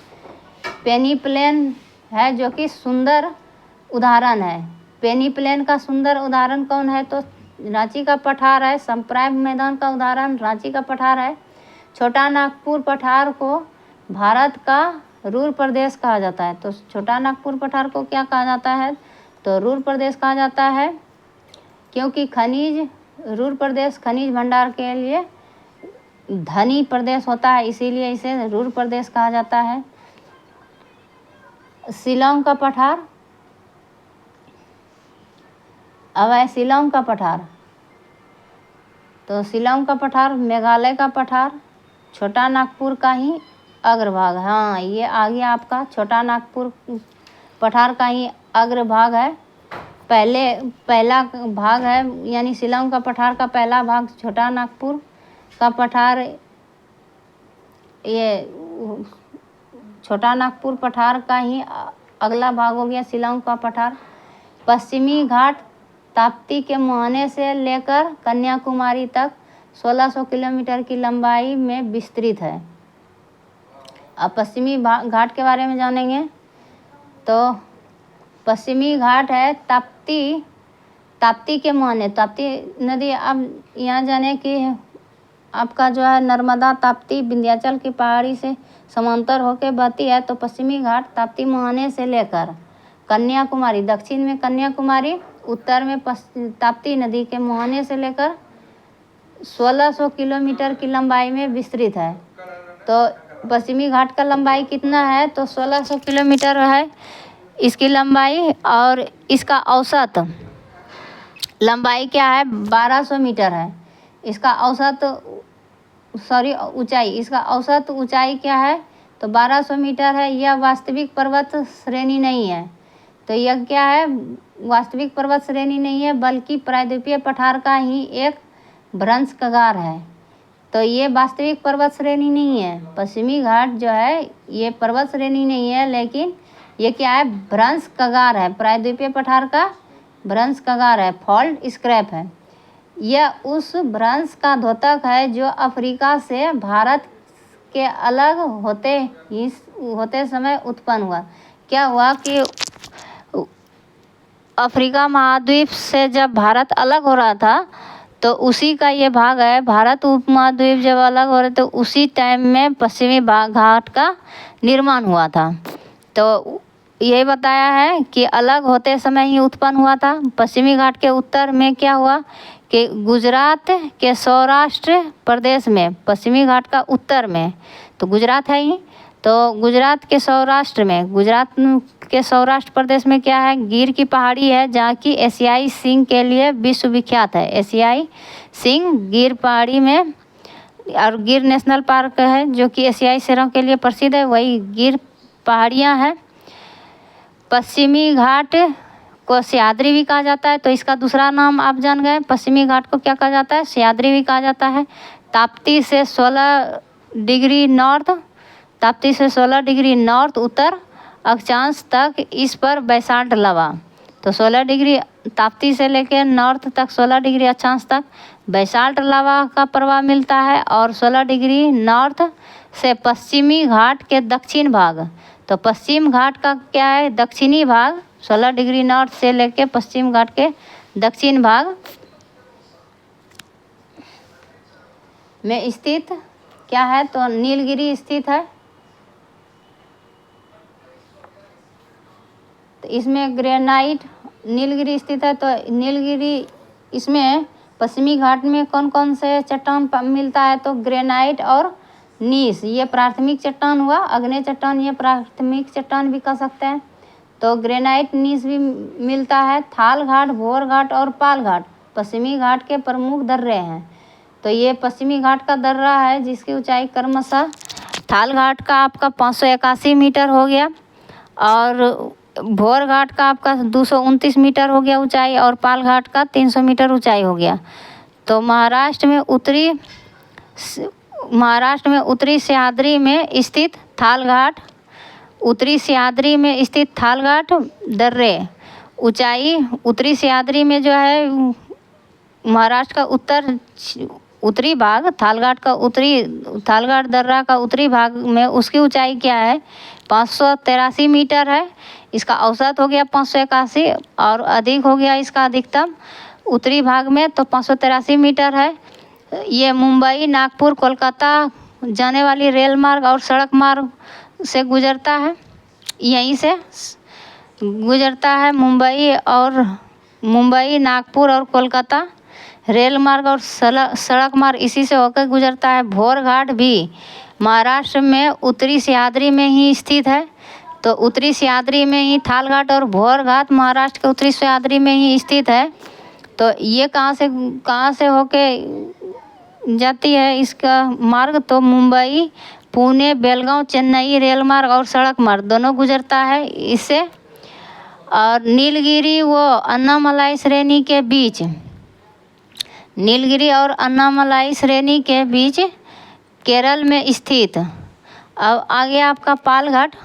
पेनी प्लेन है, जो कि सुंदर उदाहरण है। पेनी प्लेन का सुंदर उदाहरण कौन है? तो रांची का पठार है। समप्राय मैदान का उदाहरण रांची का पठार है। छोटा नागपुर पठार को भारत का रूर प्रदेश कहा जाता है। तो छोटा नागपुर पठार को क्या कहा जाता है? तो रूर प्रदेश कहा जाता है, क्योंकि रूर प्रदेश खनिज भंडार के लिए धनी प्रदेश होता है, इसीलिए इसे रूर प्रदेश कहा जाता है। शिलांग का पठार, अब है शिलांग का पठार। तो शिलांग का पठार मेघालय का पठार, छोटा नागपुर का ही अग्रभाग। हाँ, ये आ गया आपका छोटा नागपुर पठार का ही अग्रभाग है। पहला भाग है, यानी शिलांग का पठार का पहला भाग छोटा नागपुर का पठार। ये छोटा नागपुर पठार का ही अगला भाग हो गया शिलांग का पठार। पश्चिमी घाट ताप्ती के मुहाने से लेकर कन्याकुमारी तक 1600 किलोमीटर की लंबाई में विस्तृत है। अब पश्चिमी घाट के बारे में जानेंगे। तो पश्चिमी घाट है ताप्ती के मुहाने, ताप्ती नदी। अब यहाँ जाने कि आपका जो है नर्मदा ताप्ती विंध्याचल की पहाड़ी से समांतर होकर बहती है। तो पश्चिमी घाट ताप्ती मुहाने से लेकर कन्याकुमारी, दक्षिण में कन्याकुमारी, उत्तर में ताप्ती नदी के मुहाने से लेकर 1600 किलोमीटर की लंबाई में विस्तृत है। तो पश्चिमी घाट का लंबाई कितना है, तो 1600 किलोमीटर है इसकी लंबाई, और इसका औसत लंबाई क्या है, 1200 मीटर है। इसका औसत ऊंचाई, इसका औसत ऊंचाई क्या है, तो 1200 मीटर है। यह वास्तविक पर्वत श्रेणी नहीं है। तो यह क्या है, वास्तविक पर्वत श्रेणी नहीं है, बल्कि प्रायद्वीपीय पठार का ही एक भ्रंश कगार है। तो ये वास्तविक पर्वत श्रेणी नहीं है। पश्चिमी घाट जो है ये पर्वत श्रेणी नहीं है, लेकिन ये क्या है, भ्रंश कगार है, प्रायद्वीपीय पठार का भ्रंश कगार है, फॉल्ट स्क्रैप है। यह उस भ्रंश का द्योतक है जो अफ्रीका से भारत के अलग होते समय उत्पन्न हुआ। क्या हुआ कि अफ्रीका महाद्वीप से जब भारत अलग हो रहा था, तो उसी का ये भाग है। भारत उपमहाद्वीप जब अलग हो रहे तो उसी टाइम में पश्चिमी घाट का निर्माण हुआ था। तो ये बताया है कि अलग होते समय ही उत्पन्न हुआ था। पश्चिमी घाट के उत्तर में क्या हुआ कि गुजरात के सौराष्ट्र प्रदेश में, पश्चिमी घाट का उत्तर में तो गुजरात है ही, तो गुजरात के सौराष्ट्र प्रदेश में क्या है, गिर की पहाड़ी है, जहाँ की एशियाई सिंह के लिए विश्वविख्यात है। एशियाई सिंह गिर पहाड़ी में, और गिर नेशनल पार्क है जो कि एशियाई शेरों के लिए प्रसिद्ध है, वही गिर पहाड़ियाँ हैं। पश्चिमी घाट को सह्याद्री भी कहा जाता है, तो इसका दूसरा नाम आप जान गए। पश्चिमी घाट को क्या कहा जाता है, सह्याद्री भी कहा जाता है। ताप्ती से 16 डिग्री नॉर्थ उत्तर अक्षांश तक इस पर बैसाल्ट लवा। तो 16 डिग्री ताप्ती से लेकर नॉर्थ तक 16 डिग्री अक्षांश तक बैसाल्ट लावा का प्रभाव मिलता है। और 16 डिग्री नॉर्थ से पश्चिमी घाट के दक्षिण भाग, तो पश्चिम घाट का क्या है, दक्षिणी भाग 16 डिग्री नॉर्थ से लेकर पश्चिम घाट के दक्षिण भाग में स्थित क्या है, तो नीलगिरी स्थित है। तो इसमें ग्रेनाइट नीलगिरी स्थित है। तो नीलगिरी, इसमें पश्चिमी घाट में कौन कौन से चट्टान मिलता है, तो ग्रेनाइट और नीस, ये प्राथमिक चट्टान हुआ। अग्नेय चट्टान ये प्राथमिक चट्टान भी कह सकते हैं। तो ग्रेनाइट नीस भी मिलता है। थाल घाट, भोर घाट और पाल घाट पश्चिमी घाट के प्रमुख दर्रे हैं। तो ये पश्चिमी घाट का दर्रा है जिसकी ऊंचाई क्रमशः थाल घाट का आपका 581 मीटर हो गया, और भोर घाट का आपका 229 मीटर हो गया ऊंचाई, और पाल घाट का 300 मीटर ऊंचाई हो गया। तो महाराष्ट्र में उत्तरी सह्याद्री में स्थित थाल घाट दर्रे ऊंचाई, उत्तरी सह्याद्री में जो है महाराष्ट्र का उत्तरी भाग, थाल घाट दर्रा का उत्तरी भाग में उसकी ऊंचाई क्या है, 583 मीटर है। इसका औसत हो गया 581, और अधिक हो गया इसका अधिकतम उत्तरी भाग में, तो 583 मीटर है। ये मुंबई, नागपुर, कोलकाता जाने वाली रेल मार्ग और सड़क मार्ग से गुजरता है। यहीं से गुजरता है मुंबई, नागपुर और कोलकाता रेल मार्ग और सड़क मार्ग इसी से होकर गुजरता है। भोर घाट भी महाराष्ट्र में उत्तरी सह्याद्री में ही स्थित है। तो उत्तरी सह्याद्री में ही थाल घाट और भोर घाट महाराष्ट्र के उत्तरी सह्याद्री में ही स्थित है। तो ये कहाँ से होके जाती है इसका मार्ग, तो मुंबई, पुणे, बेलगांव, चेन्नई रेल मार्ग और सड़क मार्ग दोनों गुजरता है इससे। और नीलगिरी व अन्नामलाई श्रेणी के बीच, नीलगिरी और अन्नामलाई श्रेणी के बीच केरल में स्थित। अब आगे आपका पाल घाट।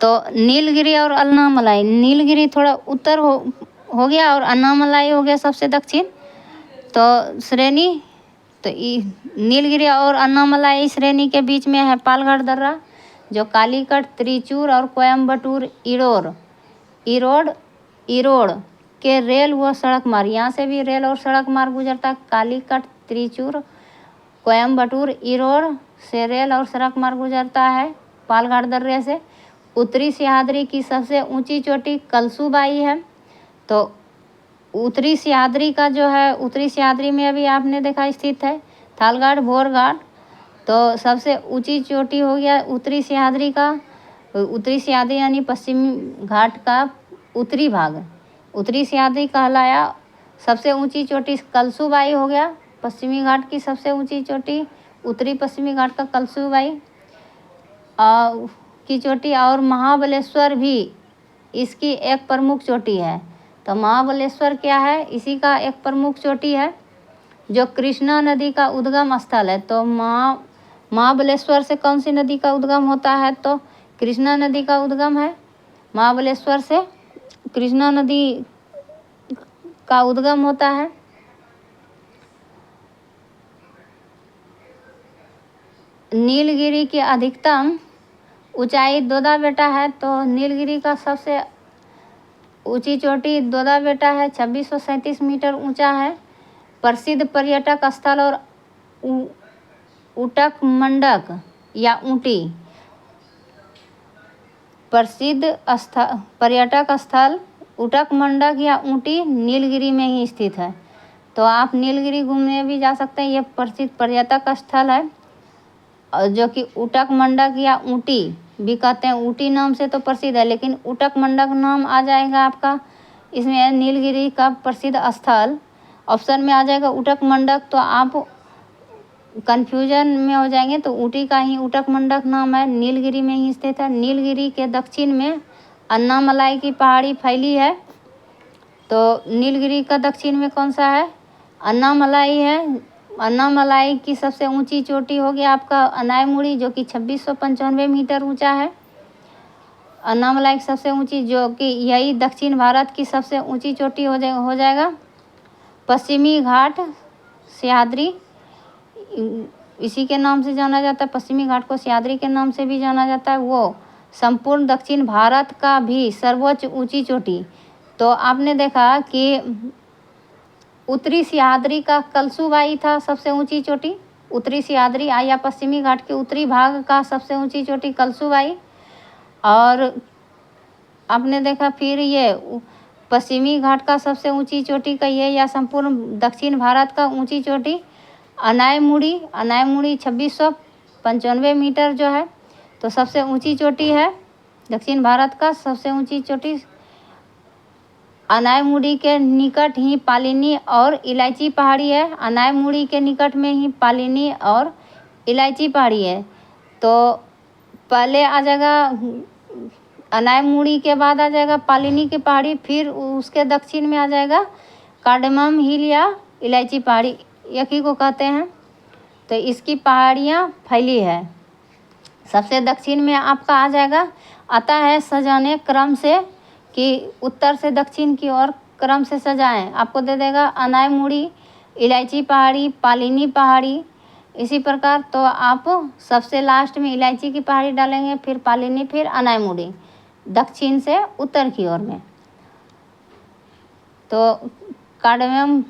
तो नीलगिरी और अन्नामलाई, नीलगिरी थोड़ा उत्तर हो गया और अन्नामलाई हो गया सबसे दक्षिण। तो श्रेणी, तो नीलगिरी और अन्नामलाई श्रेणी के बीच में है पाल घाट दर्रा, जो कालीकट, त्रिचूर और कोयम्बटूर इरोड के रेल व सड़क मार्ग, यहाँ से भी रेल और सड़क मार्ग गुजरता है। कालीकट, त्रिचूर, कोयम्बटूर, इरोड से रेल और सड़क मार्ग गुजरता है पाल घाट दर्रे से। उत्तरी सह्याद्री की सबसे ऊंची चोटी कलसूबाई है। तो उत्तरी सह्याद्री का जो है, उत्तरी सह्याद्री में अभी आपने देखा स्थित है थाल घाट, भोर घाट, तो सबसे ऊंची चोटी हो गया उत्तरी सह्याद्री का। उत्तरी सह्याद्री यानी पश्चिमी घाट का उत्तरी भाग, उत्तरी सह्याद्री कहलाया। सबसे ऊंची चोटी कलसूबाई हो गया, पश्चिमी घाट की सबसे ऊंची चोटी उत्तरी पश्चिमी घाट का कलसूबाई की चोटी। और महाबलेश्वर भी इसकी एक प्रमुख चोटी है। तो महाबलेश्वर क्या है, इसी का एक प्रमुख चोटी है जो कृष्णा नदी का उद्गम स्थल है। तो महाबलेश्वर से कौन सी नदी का उद्गम होता है, तो कृष्णा नदी का उद्गम है। महाबलेश्वर से कृष्णा नदी का उद्गम होता है। नीलगिरी की अधिकतम ऊंचाई दोदा बेटा है। तो नीलगिरी का सबसे ऊंची चोटी दोदा बेटा है, 2637 मीटर ऊंचा है। प्रसिद्ध पर्यटक स्थल और ऊटक मंडक या ऊटी, प्रसिद्ध पर्यटक स्थल ऊटक मंडक या ऊटी नीलगिरी में ही स्थित है। तो आप नीलगिरी घूमने भी जा सकते हैं। ये प्रसिद्ध पर्यटक स्थल है और जो कि ऊटक मंडक या ऊटी भी कहते हैं। ऊटी नाम से तो प्रसिद्ध है, लेकिन ऊटक मंडक नाम आ जाएगा आपका इसमें नीलगिरी का प्रसिद्ध स्थल ऑप्शन में आ जाएगा ऊटक मंडक। तो आप कन्फ्यूजन में हो जाएंगे। तो ऊटी का ही ऊटक मंडक नाम है, नीलगिरी में ही स्थित है। नीलगिरी के दक्षिण में अन्नामलाई की पहाड़ी फैली है। तो नीलगिरी का दक्षिण में कौन सा है, अन्नामलाई है। अन्नामलाई की सबसे ऊंची चोटी हो गया आपका अनायमुड़ी जो कि 2695 मीटर ऊंचा है। अन्नामलाई की सबसे ऊंची, जो कि यही दक्षिण भारत की सबसे ऊंची चोटी हो जाएगा। पश्चिमी घाट सह्याद्री इसी के नाम से जाना जाता है। पश्चिमी घाट को सह्याद्री के नाम से भी जाना जाता है। वो संपूर्ण दक्षिण भारत का भी सर्वोच्च ऊंची चोटी। तो आपने देखा कि उत्तरी सह्याद्री का कलसूबाई था सबसे ऊंची चोटी। उत्तरी सह्याद्री या पश्चिमी घाट के उत्तरी भाग का सबसे ऊंची चोटी कलसूबाई। और आपने देखा फिर ये पश्चिमी घाट का सबसे ऊंची चोटी का ये या संपूर्ण दक्षिण भारत का ऊंची चोटी अनायमुड़ी। अनायमुड़ी 2695 मीटर जो है तो सबसे ऊंची चोटी है दक्षिण भारत का सबसे ऊंची चोटी। अनायमुड़ी के निकट ही पालिनी और इलायची पहाड़ी है। अनायमुड़ी के निकट में ही पालिनी और इलायची पहाड़ी है। तो पहले आ जाएगा अनायमुड़ी के बाद आ जाएगा पालिनी की पहाड़ी, फिर उसके दक्षिण में आ जाएगा कार्डमम हिल या इलायची पहाड़ी, एक ही को कहते हैं। तो इसकी पहाड़ियाँ फैली है। सबसे दक्षिण में आपका आ जाएगा, आता है सजाने क्रम से कि उत्तर से दक्षिण की ओर क्रम से सजाएं। आपको दे देगा अनायमुड़ी, इलायची पहाड़ी, पालिनी पहाड़ी, इसी प्रकार। तो आप सबसे लास्ट में इलायची की पहाड़ी डालेंगे, फिर पालिनी, फिर अनायमुड़ी, दक्षिण से उत्तर की ओर में। तो कार्डमम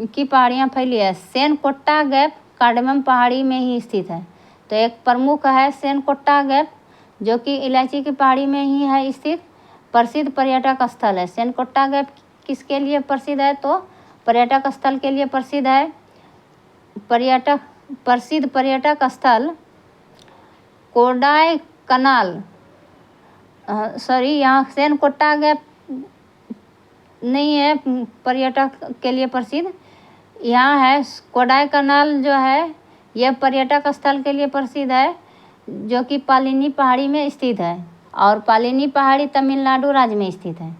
की पहाड़ियाँ फैली है। सेनकोट्टा गैप कार्डमम पहाड़ी में ही स्थित है। तो एक प्रमुख है सेनकोट्टा गैप जो कि इलायची की पहाड़ी में ही है स्थित, प्रसिद्ध पर्यटक स्थल है। सेनकोट्टा गैप किसके लिए प्रसिद्ध है, तो पर्यटक स्थल के लिए प्रसिद्ध है। प्रसिद्ध पर्यटक स्थल कोडाई कनाल, यहाँ सेनकोट्टा गैप नहीं है पर्यटक के लिए प्रसिद्ध, यहाँ है कोडाई कनाल जो है यह पर्यटक स्थल के लिए प्रसिद्ध है जो कि पालिनी पहाड़ी में स्थित है। और पालिनी पहाड़ी तमिलनाडु राज्य में स्थित है।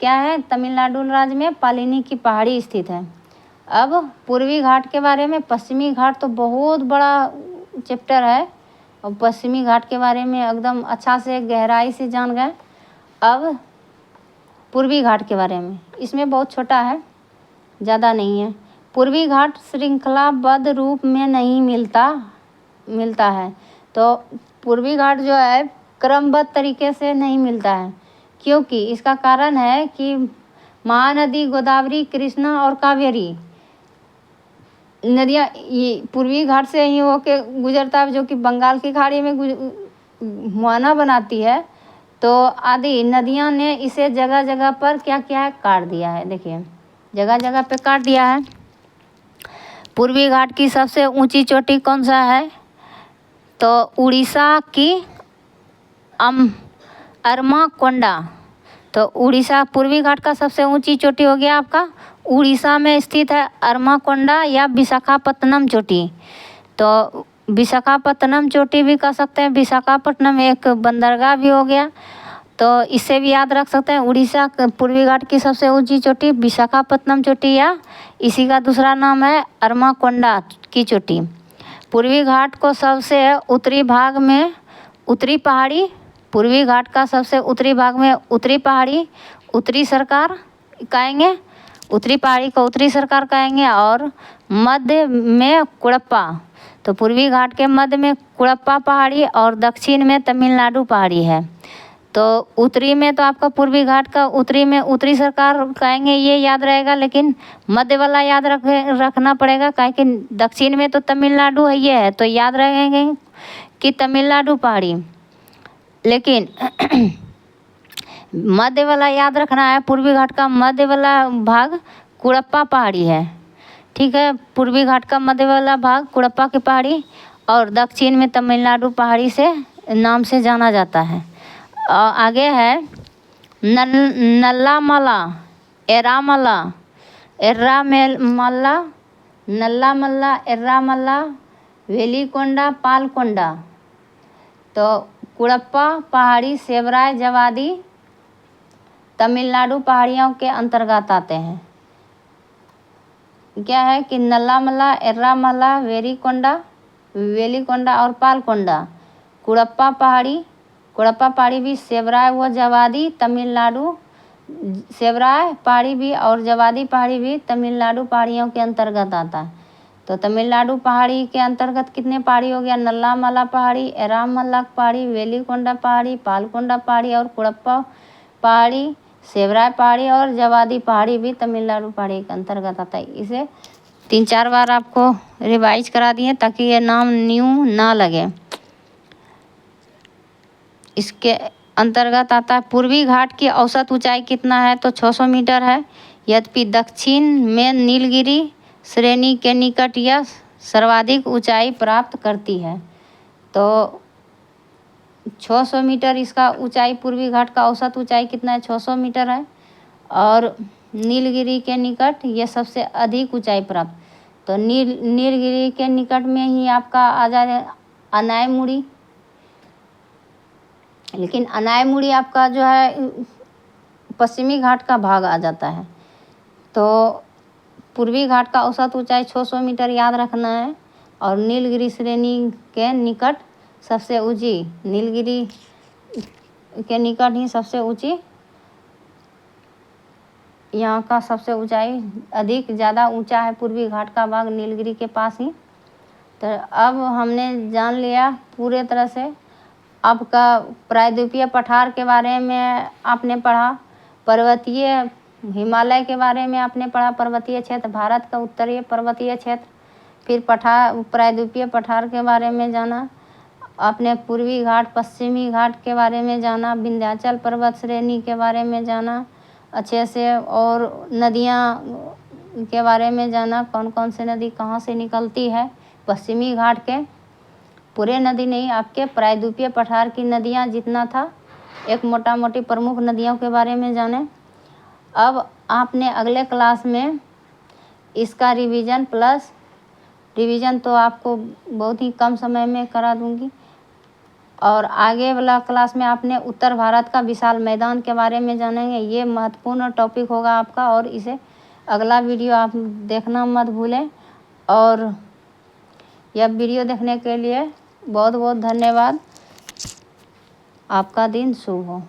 क्या है, तमिलनाडु राज्य में पालिनी की पहाड़ी स्थित है। अब पूर्वी घाट के बारे में, पश्चिमी घाट तो बहुत बड़ा चैप्टर है और पश्चिमी घाट के बारे में एकदम अच्छा से गहराई से जान गए। अब पूर्वी घाट के बारे में, इसमें बहुत छोटा है, ज़्यादा नहीं है। पूर्वी घाट श्रृंखलाबद्ध रूप में नहीं मिलता है। तो पूर्वी घाट जो है क्रमबद्ध तरीके से नहीं मिलता है, क्योंकि इसका कारण है कि महानदी गोदावरी, कृष्णा और कावेरी नदियाँ पूर्वी घाट से ही होके गुजरता है, जो कि बंगाल की खाड़ी में मुहाना बनाती है। तो आदि नदियाँ ने इसे जगह जगह पर क्या किया है, काट दिया है। देखिए जगह जगह पे काट दिया है। पूर्वी घाट की सबसे ऊंची चोटी कौन सा है? तो उड़ीसा की अरमाकोंडा। तो उड़ीसा पूर्वी घाट का सबसे ऊंची चोटी हो गया आपका उड़ीसा में स्थित है अरमाकोंडा या विशाखापत्तनम चोटी। तो विशाखापत्तनम चोटी भी कह सकते हैं। विशाखापट्टनम एक बंदरगाह भी हो गया, तो इससे भी याद रख सकते हैं। उड़ीसा पूर्वी घाट की सबसे ऊंची चोटी विशाखापत्तनम चोटी या इसी का दूसरा नाम है अरमाकोंडा की चोटी। पूर्वी घाट को सबसे उत्तरी भाग में उत्तरी पहाड़ी, पूर्वी घाट का सबसे उत्तरी भाग में उत्तरी पहाड़ी, उत्तरी सरकार कहेंगे, उत्तरी पहाड़ी को उत्तरी सरकार कहेंगे, और मध्य में कुड़प्पा। तो पूर्वी घाट के मध्य में कुड़प्पा पहाड़ी और दक्षिण में तमिलनाडु पहाड़ी है। तो उत्तरी में तो आपका पूर्वी घाट का उत्तरी में उत्तरी सरकार कहेंगे, ये याद रहेगा, लेकिन मध्य वाला याद रखना पड़ेगा, काहे कि दक्षिण में तो तमिलनाडु है, ये है, तो याद रहेंगे कि तमिलनाडु पहाड़ी। लेकिन मध्य वाला याद रखना है, पूर्वी घाट का मध्य वाला भाग कुड़प्पा पहाड़ी है, ठीक है। पूर्वी घाट का मध्य वाला भाग कुड़प्पा की पहाड़ी और दक्षिण में तमिलनाडु पहाड़ी से नाम से जाना जाता है। आगे है नल्लामला, एरामला, एर्रामल्ला, नल्लामल्ला, एर्रामल्ला, वेलिकोंडा, पालकोंडा। तो कुड़प्पा पहाड़ी सेवराय जवादी तमिलनाडु पहाड़ियों के अंतर्गत आते हैं। क्या है कि नल्लामला, एर्रामल्ला, वेलिकोंडा और पालकोंडा कुड़प्पा पहाड़ी भी सेवराय व जवादी तमिलनाडु, सेवराय पहाड़ी भी और जवादी पहाड़ी भी तमिलनाडु पहाड़ियों के अंतर्गत आता है। तो तमिलनाडु पहाड़ी के अंतर्गत कितने पहाड़ी हो गया? नल्लामला पहाड़ी, एरामल्ला पहाड़ी, वेलिकोंडा पहाड़ी, पालकोंडा पहाड़ी और कुड़प्पा पहाड़ी, सेवराय पहाड़ी और जवादी पहाड़ी भी तमिलनाडु पहाड़ी के अंतर्गत आता है। इसे 3-4 बार आपको रिवाइज करा दिए ताकि ये नाम न्यू ना लगे। इसके अंतर्गत आता है पूर्वी घाट की औसत ऊंचाई कितना है? तो 600 मीटर है। यद्यपि दक्षिण में नीलगिरी श्रेणी के निकट यह सर्वाधिक ऊंचाई प्राप्त करती है। तो 600 मीटर इसका ऊंचाई, पूर्वी घाट का औसत ऊंचाई कितना है? 600 मीटर है। और नीलगिरी के निकट ये सबसे अधिक ऊंचाई प्राप्त। तो नीलगिरी के निकट में ही आपका आ जाए अनायमुड़ी, लेकिन अनायमुड़ी आपका जो है पश्चिमी घाट का भाग आ जाता है। तो पूर्वी घाट का औसत ऊंचाई 600 मीटर याद रखना है। और नीलगिरी श्रेणी के निकट सबसे ऊंची, नीलगिरी के निकट ही सबसे ऊंची, यहाँ का सबसे ऊंचाई अधिक ज़्यादा ऊंचा है पूर्वी घाट का भाग नीलगिरी के पास ही। तो अब हमने जान लिया पूरे तरह से। आपका प्रायद्वीपीय पठार के बारे में आपने पढ़ा, पर्वतीय हिमालय के बारे में आपने पढ़ा, पर्वतीय क्षेत्र, भारत का उत्तरीय पर्वतीय क्षेत्र, फिर प्रायद्वीपीय पठार के बारे में जाना आपने, पूर्वी घाट पश्चिमी घाट के बारे में जाना, विंध्याचल पर्वत श्रेणी के बारे में जाना अच्छे से, और नदियाँ के बारे में जाना, कौन कौन से नदी कहाँ से निकलती है पश्चिमी घाट के। पूरे नदी नहीं, आपके प्रायद्वीपीय पठार की नदियाँ जितना था, एक मोटा मोटी प्रमुख नदियों के बारे में जाने। अब आपने अगले क्लास में इसका रिवीजन तो आपको बहुत ही कम समय में करा दूंगी। और आगे वाला क्लास में आपने उत्तर भारत का विशाल मैदान के बारे में जानेंगे। ये महत्वपूर्ण टॉपिक होगा आपका, और इसे अगला वीडियो आप देखना मत भूलें। और यह वीडियो देखने के लिए बहुत बहुत धन्यवाद। आपका दिन शुभ हो।